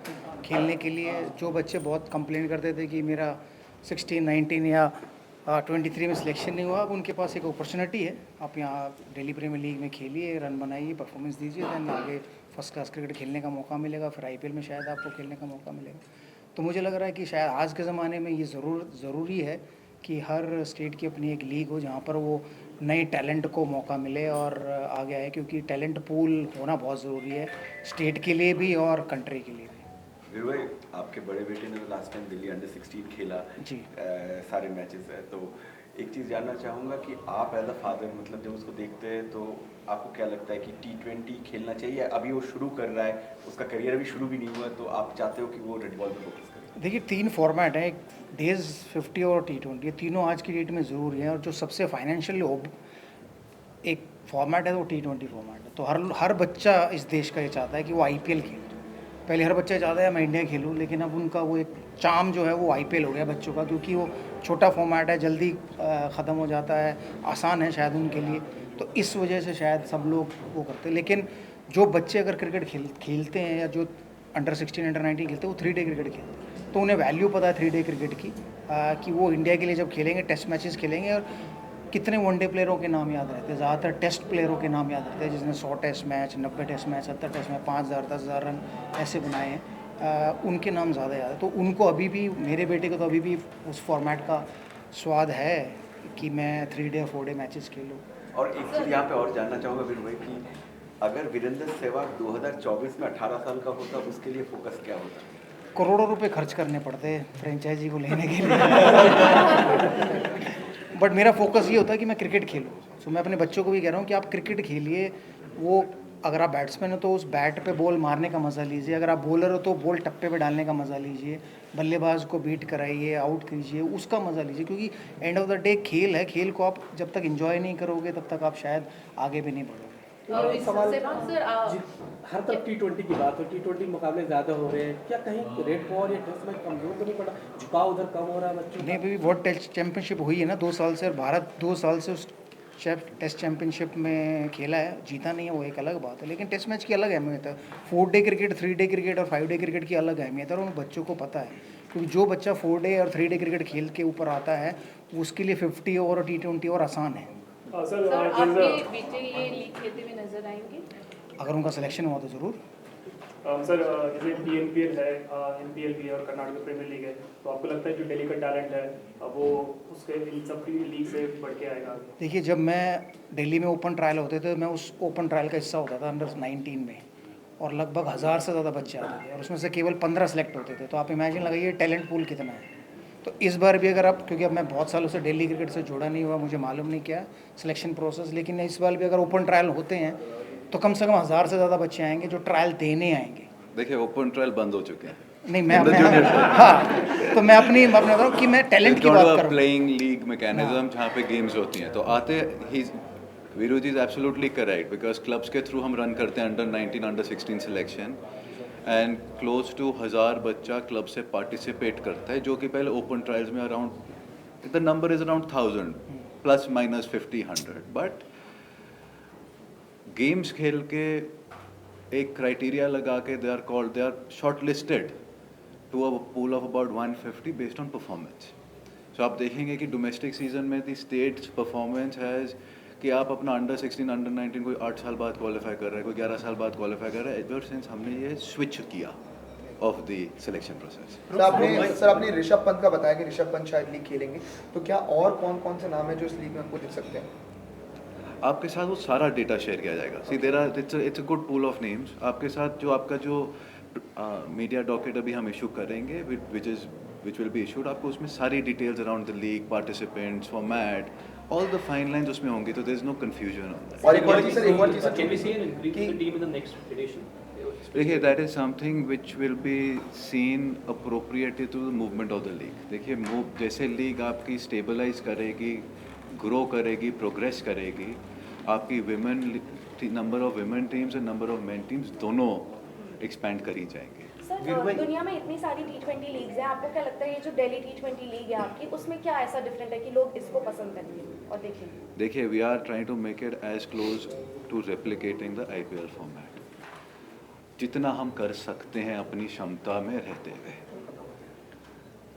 खेलने के लिए जो बच्चे बहुत कंप्लेन करते थे कि मेरा 16, 19 या 23 में सिलेक्शन नहीं हुआ अब उनके पास एक अपॉर्चुनिटी है आप यहाँ दिल्ली प्रीमियर लीग में खेलिए रन बनाइए परफॉर्मेंस दीजिए दैन आगे फर्स्ट क्लास क्रिकेट खेलने का मौका मिलेगा फिर IPL में शायद आपको खेलने का मौका मिलेगा तो मुझे लग रहा है कि शायद आज के ज़माने में ये ज़रूरी है कि हर स्टेट की अपनी एक लीग हो जहाँ पर वो नए टैलेंट को मौका मिले और आगे आए क्योंकि टैलेंट पूल होना बहुत ज़रूरी है स्टेट के लिए भी और कंट्री के लिए भी। वीरू भाई आपके बड़े बेटे ने लास्ट टाइम दिल्ली अंडर 16 खेला जी सारे मैचेस है तो एक चीज़ जानना चाहूँगा कि आप एज अ फादर मतलब जब उसको देखते हैं तो आपको क्या लगता है कि T20 खेलना चाहिए? अभी वो शुरू कर रहा है, उसका करियर अभी शुरू भी नहीं हुआ, तो आप चाहते हो कि वो रेड बॉल पे फोकस करे? देखिए 3 फॉर्मेट हैं, एक डेज 50 और T20, ये तीनों आज की डेट में ज़रूरी हैं और जो सबसे फाइनेंशियली एक फॉर्मेट है वो T20 फॉर्मेट है। तो हर बच्चा इस देश का ये चाहता है कि वो IPL खेले। पहले हर बच्चा चाहता है मैं इंडिया खेलूँ, लेकिन अब उनका वो एक चार्म जो है वो IPL हो गया बच्चों का, क्योंकि वो छोटा फॉर्मेट है, जल्दी ख़त्म हो जाता है, आसान है शायद उनके लिए, तो इस वजह से शायद सब लोग वो करते हैं। लेकिन जो बच्चे अगर क्रिकेट खेलते हैं या जो अंडर 16 अंडर 19 खेलते हैं वो 3 डे क्रिकेट खेलते हैं, तो उन्हें वैल्यू पता है 3 डे क्रिकेट की, कि वो इंडिया के लिए जब खेलेंगे टेस्ट मैचेस खेलेंगे और कितने वनडे प्लेयरों के नाम याद रहते हैं, ज़्यादातर टेस्ट प्लेयरों के नाम याद रहते हैं जिसने 100 test match, 90 test match, 70 test match, 5000 10,000 run ऐसे बनाए हैं, उनके नाम ज़्यादा याद है। तो उनको अभी भी, मेरे बेटे को तो अभी भी उस फॉर्मेट का स्वाद है कि मैं 3 डे और 4 डे मैचेस खेलूँ। और एक चीज़ यहाँ पे और जानना चाहूँगा वीरू भाई कि अगर वीरेंद्र सहवाग 2024 में 18 साल का होता, उसके लिए फोकस क्या होता? करोड़ों रुपए खर्च करने पड़ते फ्रेंचाइजी को लेने के लिए बट मेरा फोकस ये होता है कि मैं क्रिकेट खेलूँ। सो मैं अपने बच्चों को भी कह रहा हूँ कि आप क्रिकेट खेलिए, वो अगर आप बैट्समैन हो तो उस बैट पे बॉल मारने का मज़ा लीजिए, अगर आप बॉलर हो तो बॉल टप्पे पे डालने का मज़ा लीजिए, बल्लेबाज को बीट कराइए, आउट कीजिए, उसका मज़ा लीजिए, क्योंकि एंड ऑफ द डे खेल है, खेल को आप जब तक एंजॉय नहीं करोगे तब तक आप शायद आगे भी नहीं बढ़ोगे। हर तरफ T20 की बात हो, T20 मुकाबले ज़्यादा हो रहे हैं, क्या कहीं रेड बॉल या टेस्ट मैच कमजोर तो नहीं पड़ा, झुकाव उधर कम हो रहा है बच्चों? नहीं, अभी वर्ल्ड टेस्ट चैंपियनशिप हुई है ना 2 साल से, और भारत 2 साल से उस टेस्ट चैंपियनशिप में खेला है, जीता नहीं है वो एक अलग बात है, लेकिन टेस्ट मैच की अलग अहमियत है। 4 डे क्रिकेट, 3 डे क्रिकेट और 5 डे क्रिकेट की अलग अहमियत है, और उन बच्चों को पता है, क्योंकि जो बच्चा 4 डे और 3 डे क्रिकेट खेल के ऊपर आता है उसके लिए 50 ओवर और T20 और आसान है। सर आपके बेटे ये लीग खेलते हुए नजर आएंगे? अगर उनका सिलेक्शन हुआ तो ज़रूर। सर जैसे PNPL है, NPL भी है और कर्नाटक प्रीमियर लीग है, तो आपको लगता है जो दिल्ली का टैलेंट है वो उसके इन सब लीग से बढ़ के आएगा? देखिए, जब मैं दिल्ली में ओपन ट्रायल होते थे, मैं उस ओपन ट्रायल का हिस्सा होता था अंडर 19 में, और लगभग 1000 से ज़्यादा बच्चे आते थे और उसमें से केवल 15 सेलेक्ट होते थे। तो आप इमेजिन लगाइए टैलेंट पूल कितना है। तो इस बार भी अगर आप, क्योंकि अब मैं बहुत सालों से दिल्ली क्रिकेट से जुड़ा नहीं हुआ, मुझे मालूम नहीं क्या सिलेक्शन प्रोसेस, लेकिन इस बार भी अगर ओपन ट्रायल होते हैं तो कम से कम 1000 से ज़्यादा बच्चे आएंगे जो ट्रायल देने आएंगे। देखिए, ओपन ट्रायल बंद हो चुके हैं। नहीं, मैं हाँ, तो मैं अपने बता रहा हूँ कि मैं टैलेंट की बात कर रहा हूँ। प्लेइंग लीग मैकेनिज्म जहाँ पे गेम्स होती हैं, तो आते ही Veeru ji is absolutely correct, because clubs के थ्रू हम रन करते हैं under 19 under 16 selection, and close to 1000 बच्चा क्लब से पार्टिसिपेट करता है, जो कि पहले ओपन ट्रायल्स में around the number is around 1000 plus minus 50-100, but games खेल के एक क्राइटेरिया लगा के they are short listed to a pool of about 150 based on performance. So आप देखेंगे कि डोमेस्टिक सीजन में दी स्टेट्स परफॉर्मेंस हैज़ कि आप अपना अंडर 16 अंडर 19 कोई 8 साल बाद क्वालिफाई कर रहा है, कोई 11 साल बाद क्वालिफाई कर रहा है, एवर सिंस हमने ये स्विच किया of the selection process. Sir आपने ऋषभ पंत का बताया कि ऋषभ पंत शायद लीग खेलेंगे, तो क्या और कौन कौन से नाम है जो इस लीग में आपको दिख सकते हैं? आपके साथ वो सारा डेटा शेयर किया जाएगा। See there are it's a good pool of names. आपके साथ जो आपका जो मीडिया डॉकेट अभी हम इशू करेंगे विच विल बी इशूड, आपको उसमें सारी details around the league, participants, format, all the fine lines उसमें होंगी, तो there is no confusion on that. और एक और चीज़ sir, can we see an increase in the team in the next edition? देखिए, that is something which will be seen appropriately to the movement of the league. देखिए, जैसे league आपकी stabilise करेगी, grow करेगी, प्रोग्रेस करेगी, आपकी number of women teams and number of main teams दोनों expand करी जाएंगे। सर दुनिया में इतनी सारी T20 लीग्स हैं, आपको क्या लगता है ये जो दिल्ली T20 लीग है आपकी, उसमें क्या ऐसा डिफरेंट है कि लोग इसको पसंद करेंगे और देखेंगे? देखिए, we are trying to make it as close to replicating the IPL format, जितना हम कर सकते हैं अपनी क्षमता में रहते हुए।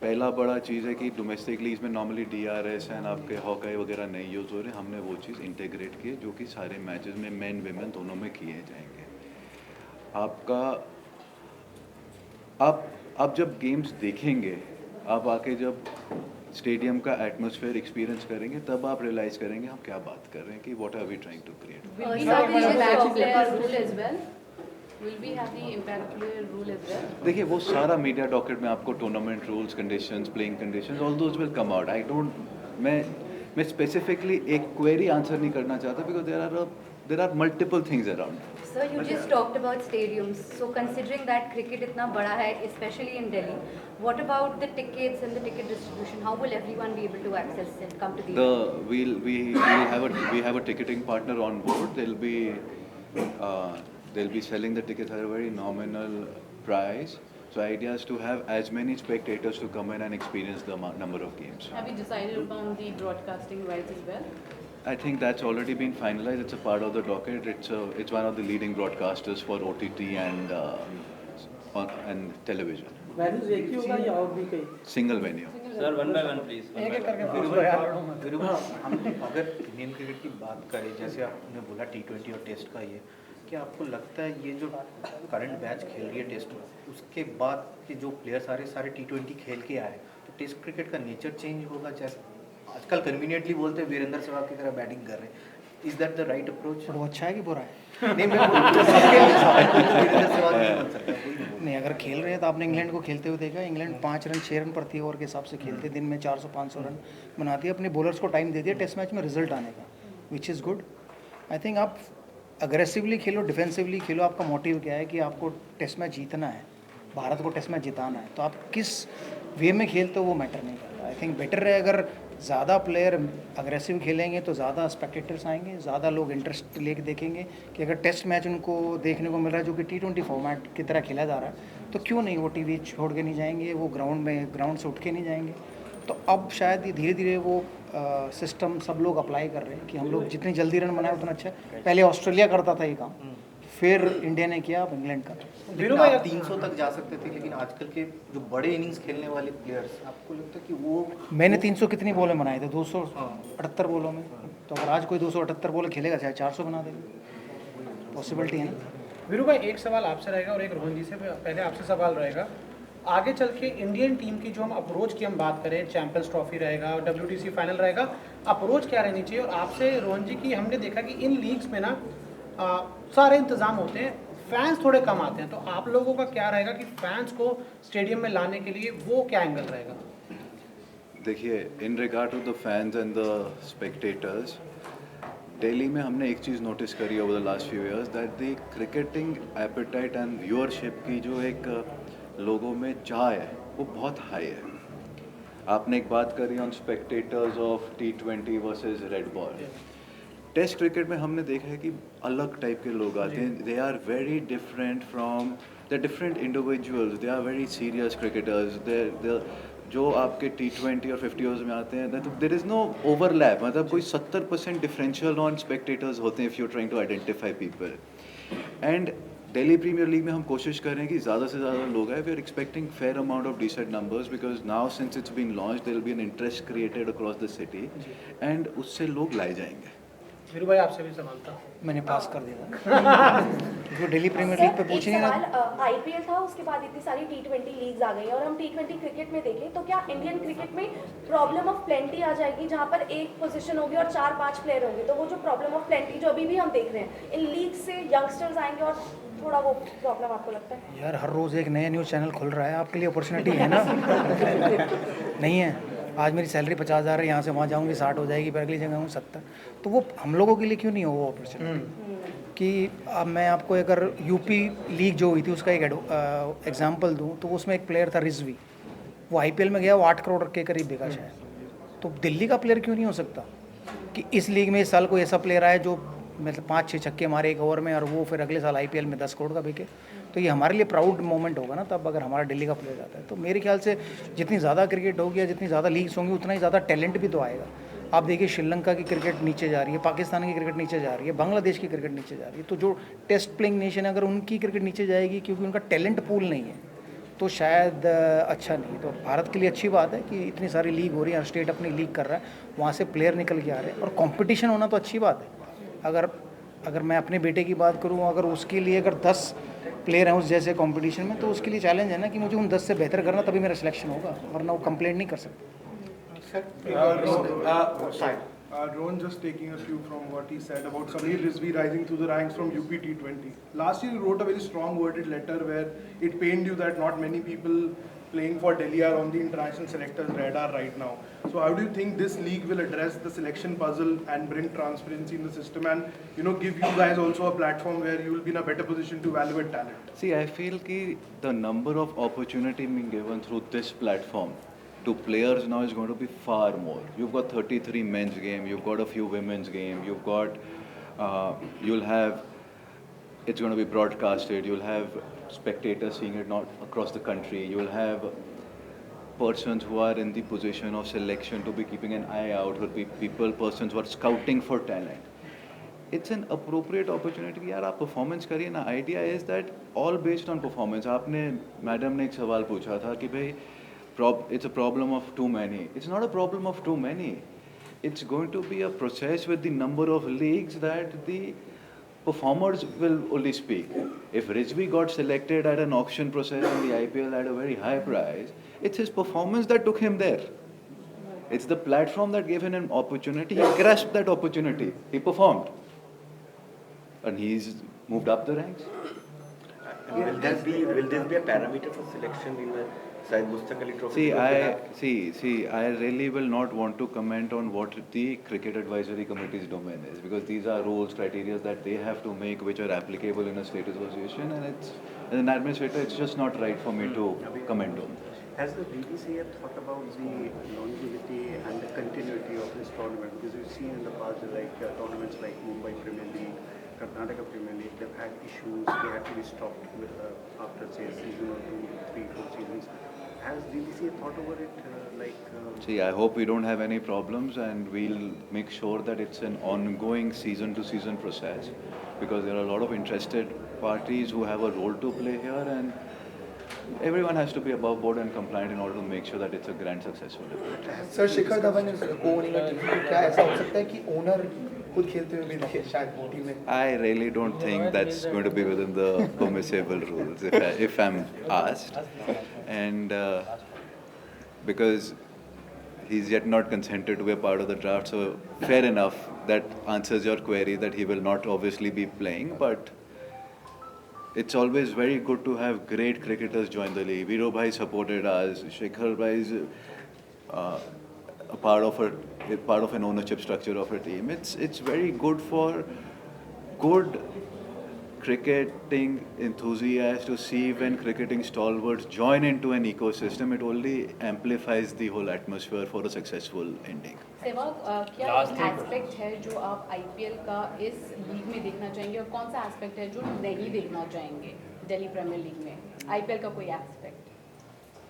पहला बड़ा चीज़ है कि डोमेस्टिक लीग्स में नॉर्मली DRS एंड आपके हॉकाई वगैरह नहीं यूज़ हो रहे, हमने वो चीज़ इंटीग्रेट की जो कि सारे मैचेस में मेन विमेन दोनों में किए जाएंगे। आपका आप जब गेम्स देखेंगे, आप आके जब स्टेडियम का एटमॉस्फेयर एक्सपीरियंस करेंगे, तब आप रियलाइज़ करेंगे हम क्या बात कर रहे हैं कि what are we trying to create. देखिए, वो सारा मीडिया डॉकेट में आपको tournament rules, conditions, playing conditions, all those will come out. मैं मैं स्पेसिफिकली एक क्वेरी आंसर नहीं करना चाहता because there are multiple things around. Sir, you just talked about stadiums. So considering that cricket इतना बड़ा है, especially in Delhi, what about the tickets and the ticket distribution? How will everyone be able to access and come to the event? We have a ticketing partner on board. They'll be selling the tickets at a very nominal price. So idea is to have as many spectators to come in and experience the number of games. Have you decided upon the broadcasting rights as well? I think that's already been finalized. It's a part of the docket. It's one of the leading broadcasters for OTT and television. Venues एक ही होगा या और भी कई? Single venue. Sir one by one please. एक एक करके पूछो यार. हम अगर इंडियन क्रिकेट की बात करें, जैसे आपने बोला T20 और टेस्ट का, ये क्या आपको लगता है ये जो करंट बैच खेल रही है टेस्ट में, उसके बाद के जो प्लेयर्स सारे T20 खेल के आए, तो टेस्ट क्रिकेट का नेचर चेंज होगा? जैसे आजकल कन्वीनियंटली बोलते हैं वीरेंद्र सहवाग की तरह बैटिंग कर रहे हैं, is that the right approach? वो अच्छा है कि बुरा है? नहीं, मैं वीरेंद्र सहवाग नहीं बन सकता. नहीं, अगर खेल रहे हैं तो आपने इंग्लैंड को खेलते हुए देखा. इंग्लैंड 5 रन 6 रन प्रति ओवर के हिसाब से खेलते, दिन में 400-500 रन बनाती है. अपने बॉलर्स को टाइम दे दिया टेस्ट मैच में रिजल्ट आने का, which is good. I think आप अग्रेसिवली खेलो, डिफेंसिवली खेलो, आपका मोटिव क्या है कि आपको टेस्ट मैच जीतना है, भारत को टेस्ट मैच जिताना है, तो आप किस वे में खेलते हो वो मैटर नहीं करता. आई थिंक बेटर है अगर ज़्यादा प्लेयर अग्रेसिव खेलेंगे तो ज़्यादा स्पेक्टेटर्स आएंगे, ज़्यादा लोग इंटरेस्ट लेके देखेंगे कि अगर टेस्ट मैच उनको देखने को मिल रहा है जो कि T20 फॉर्मेट की तरह खेला जा रहा है, तो क्यों नहीं वो टीवी छोड़ के नहीं जाएंगे, वो ग्राउंड से उठ के नहीं जाएंगे. तो अब शायद धीरे धीरे वो सिस्टम सब लोग अप्लाई कर रहे हैं कि हम लोग जितनी जल्दी रन बनाए उतना अच्छा है. पहले ऑस्ट्रेलिया करता था ये काम, फिर इंडिया ने किया, अब इंग्लैंड का. लेकिन आप 300 तक जा सकते थे, लेकिन आजकल के जो बड़े इनिंग्स खेलने वाले प्लेयर्स, आपको लगता है कि वो... मैंने 300 कितनी बॉलें बनाए थे? 278 बॉलों में. तो अगर आज कोई 278 बॉलें खेलेगा, चाहे 400 बना देगा, पॉसिबिलिटी है ना. वीरू भाई, एक सवाल आपसे रहेगा और एक रोहन जी से. पहले आपसे सवाल रहेगा, आगे चल के इंडियन टीम की जो हम अप्रोच की हम बात करें, चैंपियंस ट्रॉफी रहेगा, WTC फाइनल रहेगा, अप्रोच क्या रहनी चाहिए? और आपसे रोहन जी की, हमने देखा कि इन लीग्स में ना सारे इंतजाम होते हैं, फैंस थोड़े कम आते हैं, तो आप लोगों का क्या रहेगा कि फैंस को स्टेडियम में लाने के लिए वो क्या एंगल रहेगा? देखिए, in regard to the fans and the spectators, Delhi में हमने एक चीज़ नोटिस करी over the last few years, that the cricketing appetite and viewership की जो एक लोगों में चाह है वो बहुत हाई है. आपने एक बात करी on spectators of T20 versus red ball. Test cricket में हमने देखा है कि अलग टाइप के लोग आते हैं. They are very different from the different individuals. They are very serious cricketers. They जो आपके T20 और 50 ओवर्स में आते हैं, देयर इज़ नो ओवरलैप. मतलब कोई 70% डिफरेंशियल ऑन स्पेक्टेटर्स होते हैं if you trying to identify people. And Delhi premier league में हम कोशिश कर रहे हैं कि ज़्यादा से ज़्यादा लोग आए. We are expecting fair amount of decent numbers because now since it's been launch there will be an interest created across the city and उससे लोग लाए जाएंगे. वीरू भाई, आपसे भी सवाल था. मैंने पास कर दिया क्योंकि दिल्ली प्रीमियर लीग पे पूछेंगे ना. IPL था, उसके बाद इतनी सारी T20 लीग्स आ गई और हम T20 क्रिकेट में देखें तो क्या इंडियन क्रिकेट में प्रॉब्लम ऑफ प्लेंटी आ जाएगी, जहाँ पर एक पोजीशन होगी और 4-5 प्लेयर होंगे, तो वो जो प्रॉब्लम ऑफ प्लेंटी जो अभी भी हम देख रहे हैं, इन लीग से यंगस्टर्स आएंगे और थोड़ा वो प्रॉब्लम आपको लगता है? यार, हर रोज़ एक नया न्यूज़ चैनल खुल रहा है, आपके लिए अपॉर्चुनिटी है ना. नहीं है? आज मेरी सैलरी 50,000 है, यहाँ से वहाँ जाऊँगी 60 हो जाएगी, फिर अगली जगह हूँ 70. तो वो हम लोगों के लिए क्यों नहीं हो वो अपॉर्चुनिटी कि अब मैं आपको अगर यूपी लीग जो हुई थी उसका एक एग्जांपल दूं, तो उसमें एक प्लेयर था रिजवी, वो IPL में गया, वो 8 करोड़ के करीब बिका शायद. तो दिल्ली का प्लेयर क्यों नहीं हो सकता कि इस लीग में इस साल कोई ऐसा प्लेयर आए जो मतलब 5-6 छक्के मारे एक ओवर में और वो फिर अगले साल IPL में 10 करोड़ का बिके? तो ये हमारे लिए प्राउड मोमेंट होगा ना तब, अगर हमारा दिल्ली का प्लेयर जाता है. तो मेरे ख्याल से जितनी ज़्यादा क्रिकेट होगी या जितनी ज़्यादा लीग्स होंगी उतना ही ज़्यादा टैलेंट भी तो आएगा. आप देखिए, श्रीलंका की क्रिकेट नीचे जा रही है, पाकिस्तान की क्रिकेट नीचे जा रही है, बांग्लादेश की क्रिकेट नीचे जा रही है. तो जो टेस्ट प्लेइंग नेशन है, अगर उनकी क्रिकेट नीचे जाएगी क्योंकि उनका टैलेंट पूल नहीं है, तो शायद अच्छा नहीं. तो भारत के लिए अच्छी बात है कि इतनी सारी लीग हो रही है, हर स्टेट अपनी लीग कर रहा है, वहाँ से प्लेयर निकल के आ रहे हैं और कॉम्पिटिशन होना तो अच्छी बात है. अगर मैं अपने बेटे की बात करूँ, अगर उसके लिए अगर 10 प्लेयर हैं उस जैसे कंपटीशन में, तो उसके लिए चैलेंज है ना कि मुझे उन 10 से बेहतर करना, तभी मेरा सिलेक्शन होगा, वरना वो कंप्लेंट नहीं कर सकते. Rohan, just taking a cue from what he said about Sameer Rizvi rising through the ranks from UP T20. Last year you wrote a very strong worded letter where it pained you that not many people playing for Delhi are on the international selectors radar right now. So how do you think this league will address the selection puzzle and bring transparency in the system and, you know, give you guys also a platform where you will be in a better position to evaluate talent? See, I feel that the number of opportunity being given through this platform to players now is going to be far more. You've got 33 men's game, you've got a few women's game, you've got, you'll have, it's going to be broadcasted, you'll have spectators seeing it not across the country, you'll have persons who are in the position of selection to be keeping an eye out, will be persons who are scouting for talent. It's an appropriate opportunity कि यार आप performance करिए ना. Idea is that all based on performance. आपने madam ने एक सवाल पूछा था कि भाई it's a problem of too many. It's not a problem of too many. It's going to be a process with the number of leagues that the performers will only speak. If Rizvi got selected at an auction process in the IPL at a very high price, it's his performance that took him there. It's the platform that gave him an opportunity. He grasped that opportunity. He performed. And he's moved up the ranks. Will this be a parameter for selection in the Syed Mushtaq Ali Trophy? I really will not want to comment on what the Cricket Advisory Committee's domain is, because these are rules, criteria that they have to make, which are applicable in a state association, and it's, as an administrator, it's just not right for me to comment on. Has the BBCA thought about the longevity and the continuity of this tournament? Because we've seen in the past, like tournaments like Mumbai Premier League, Karnataka Premier League, they've had issues, they had to be stopped with, after say a season or 2, 3, 4 seasons. Has BBCA thought over it? See, I hope we don't have any problems, and we'll make sure that it's an ongoing season-to-season process, because there are a lot of interested parties who have a role to play here, and everyone has to be above board and compliant in order to make sure that it's a grand successful event. Sir, Shikhar Dhawan is co-owning a team. क्या ऐसा हो सकता है कि owner खुद खेलते हुए भी दिखे शायद टीम में? I really don't think that's going to be within the permissible rules, if I'm asked. And because he's yet not consented to be a part of the draft, so fair enough, that answers your query that he will not obviously be playing, but it's always very good to have great cricketers join the league. Viro Bhai supported us, Shikhar Bhai is a part of an ownership structure of a team. It's very good for good cricketing enthusiasts to see when cricketing stalwarts join into an ecosystem. It only amplifies the whole atmosphere for a successful ending. Sehwag, क्या aspect है जो आप IPL का इस league में देखना चाहेंगे और कौन सा एस्पेक्ट है जो नहीं देखना चाहेंगे दिल्ली प्रीमियर लीग में? आईपीएल का कोई एस्पेक्ट?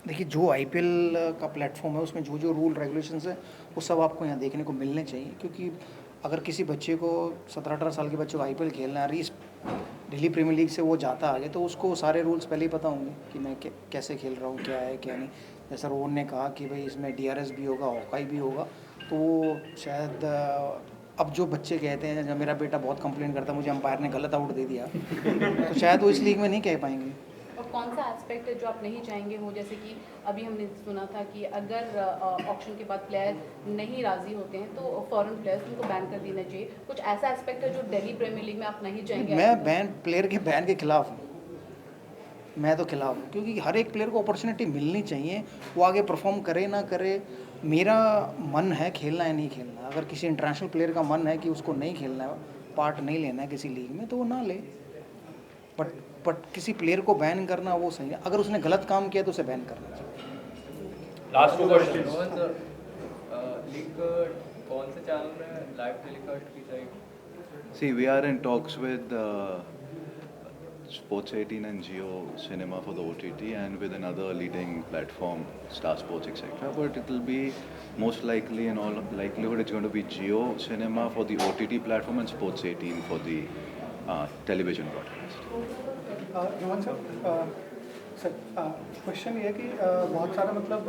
देखिए, जो आईपीएल का प्लेटफॉर्म है उसमें जो जो रूल रेगुलेशंस है वो सब आपको यहाँ देखने को मिलने चाहिए, क्योंकि अगर किसी बच्चे को 17-18 साल के बच्चे को आईपीएल खेलना है, इस दिल्ली प्रीमियर लीग से वो जाता आगे, तो उसको सारे रूल्स पहले ही पता होंगे कि मैं कैसे खेल रहा हूँ, क्या है क्या नहीं. जैसा रोहन ने कहा कि भाई इसमें डीआरएस भी होगा, हॉकाई भी होगा, तो वो शायद अब जो बच्चे कहते हैं, जब मेरा बेटा बहुत कंप्लेन करता है मुझे अंपायर ने गलत आउट दे दिया, तो शायद वो इस लीग में नहीं कह पाएंगे. और कौन सा एस्पेक्ट है जो आप नहीं चाहेंगे हो? जैसे कि अभी हमने सुना था कि अगर ऑक्शन के बाद प्लेयर नहीं राजी होते हैं तो फॉरेन प्लेयर्स उनको बैन कर देना चाहिए. कुछ ऐसा एस्पेक्ट है जो दिल्ली प्रीमियर लीग में आप नहीं चाहेंगे? मैं प्लेयर के बैन के खिलाफ हूँ. मैं तो खिलाफ हूँ, क्योंकि हर एक प्लेयर को अपॉर्चुनिटी मिलनी चाहिए, वो आगे परफॉर्म करे ना करे. मेरा मन है खेलना है नहीं खेलना. अगर किसी इंटरनेशनल प्लेयर का मन है कि उसको नहीं खेलना है, पार्ट नहीं लेना है किसी लीग में, तो वो ना ले. बट किसी प्लेयर को बैन करना वो सही है. अगर उसने गलत काम किया तो उसे बैन करना चाहिए. Last 2 questions. लीग कौन से चैनल में लाइव टेलीकास्ट की जाएगी? See, we are in talks with Sports 18 and Jio Cinema for the OTT, and with another leading platform, Star Sports, etc. But it will be most likely, in all likelihood, it's going to be Jio Cinema for the OTT platform and Sports 18 for the television broadcast. Rohan sir, question ये है कि बहुत सारा मतलब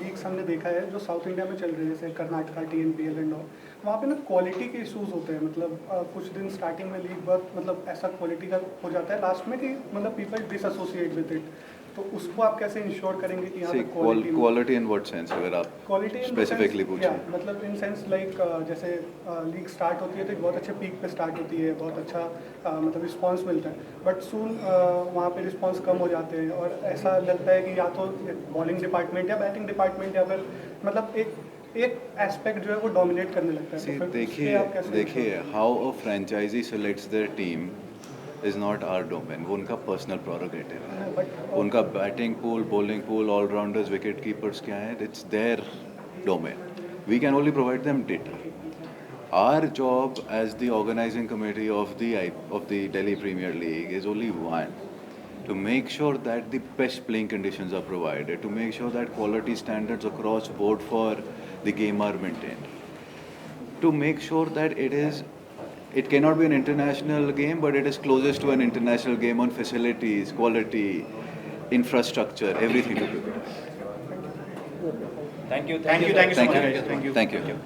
leagues हमने देखा है जो साउथ इंडिया में चल रही है, जैसे कर्नाटका, TNPL एंड ऑल. वहाँ पे ना क्वालिटी के इश्यूज होते हैं. मतलब कुछ दिन स्टार्टिंग में लीग बहुत मतलब ऐसा क्वालिटी का हो जाता है लास्ट में कि मतलब पीपल डिसएसोसिएट विद इट. तो उसको आप कैसे इंश्योर करेंगे कि यहाँ See, पे quality quality in what sense? अगर आप क्वालिटी specifically पूछें. मतलब इन सेंस लाइक जैसे लीग स्टार्ट होती है तो एक बहुत अच्छे पीक पे स्टार्ट होती है, बहुत अच्छा मतलब रिस्पांस मिलता है, बट सून वहाँ पे रिस्पांस कम हो जाते हैं और ऐसा लगता है कि या तो बॉलिंग डिपार्टमेंट या बैटिंग डिपार्टमेंट या फिर मतलब एक एस्पेक्ट जो है वो डोमिनेट करने लगता है। See, तो फिर उसके आप कैसे देखिए, how a franchisee selects their team is not our domain. वो उनका personal prerogative है. उनका batting pool, bowling pool, allrounders, wicket keepers क्या है, it's their domain. We can only provide them data. Our job as the organizing committee of the Delhi Premier League is only one. To make sure that the best playing conditions are provided, to make sure that quality standards across board for the game are maintained, to make sure that it cannot be an international game, but it is closest to an international game on facilities, quality, infrastructure, everything to be good. Thank you. Thank you. Thank you so much. Thank you. Thank you. Thank you.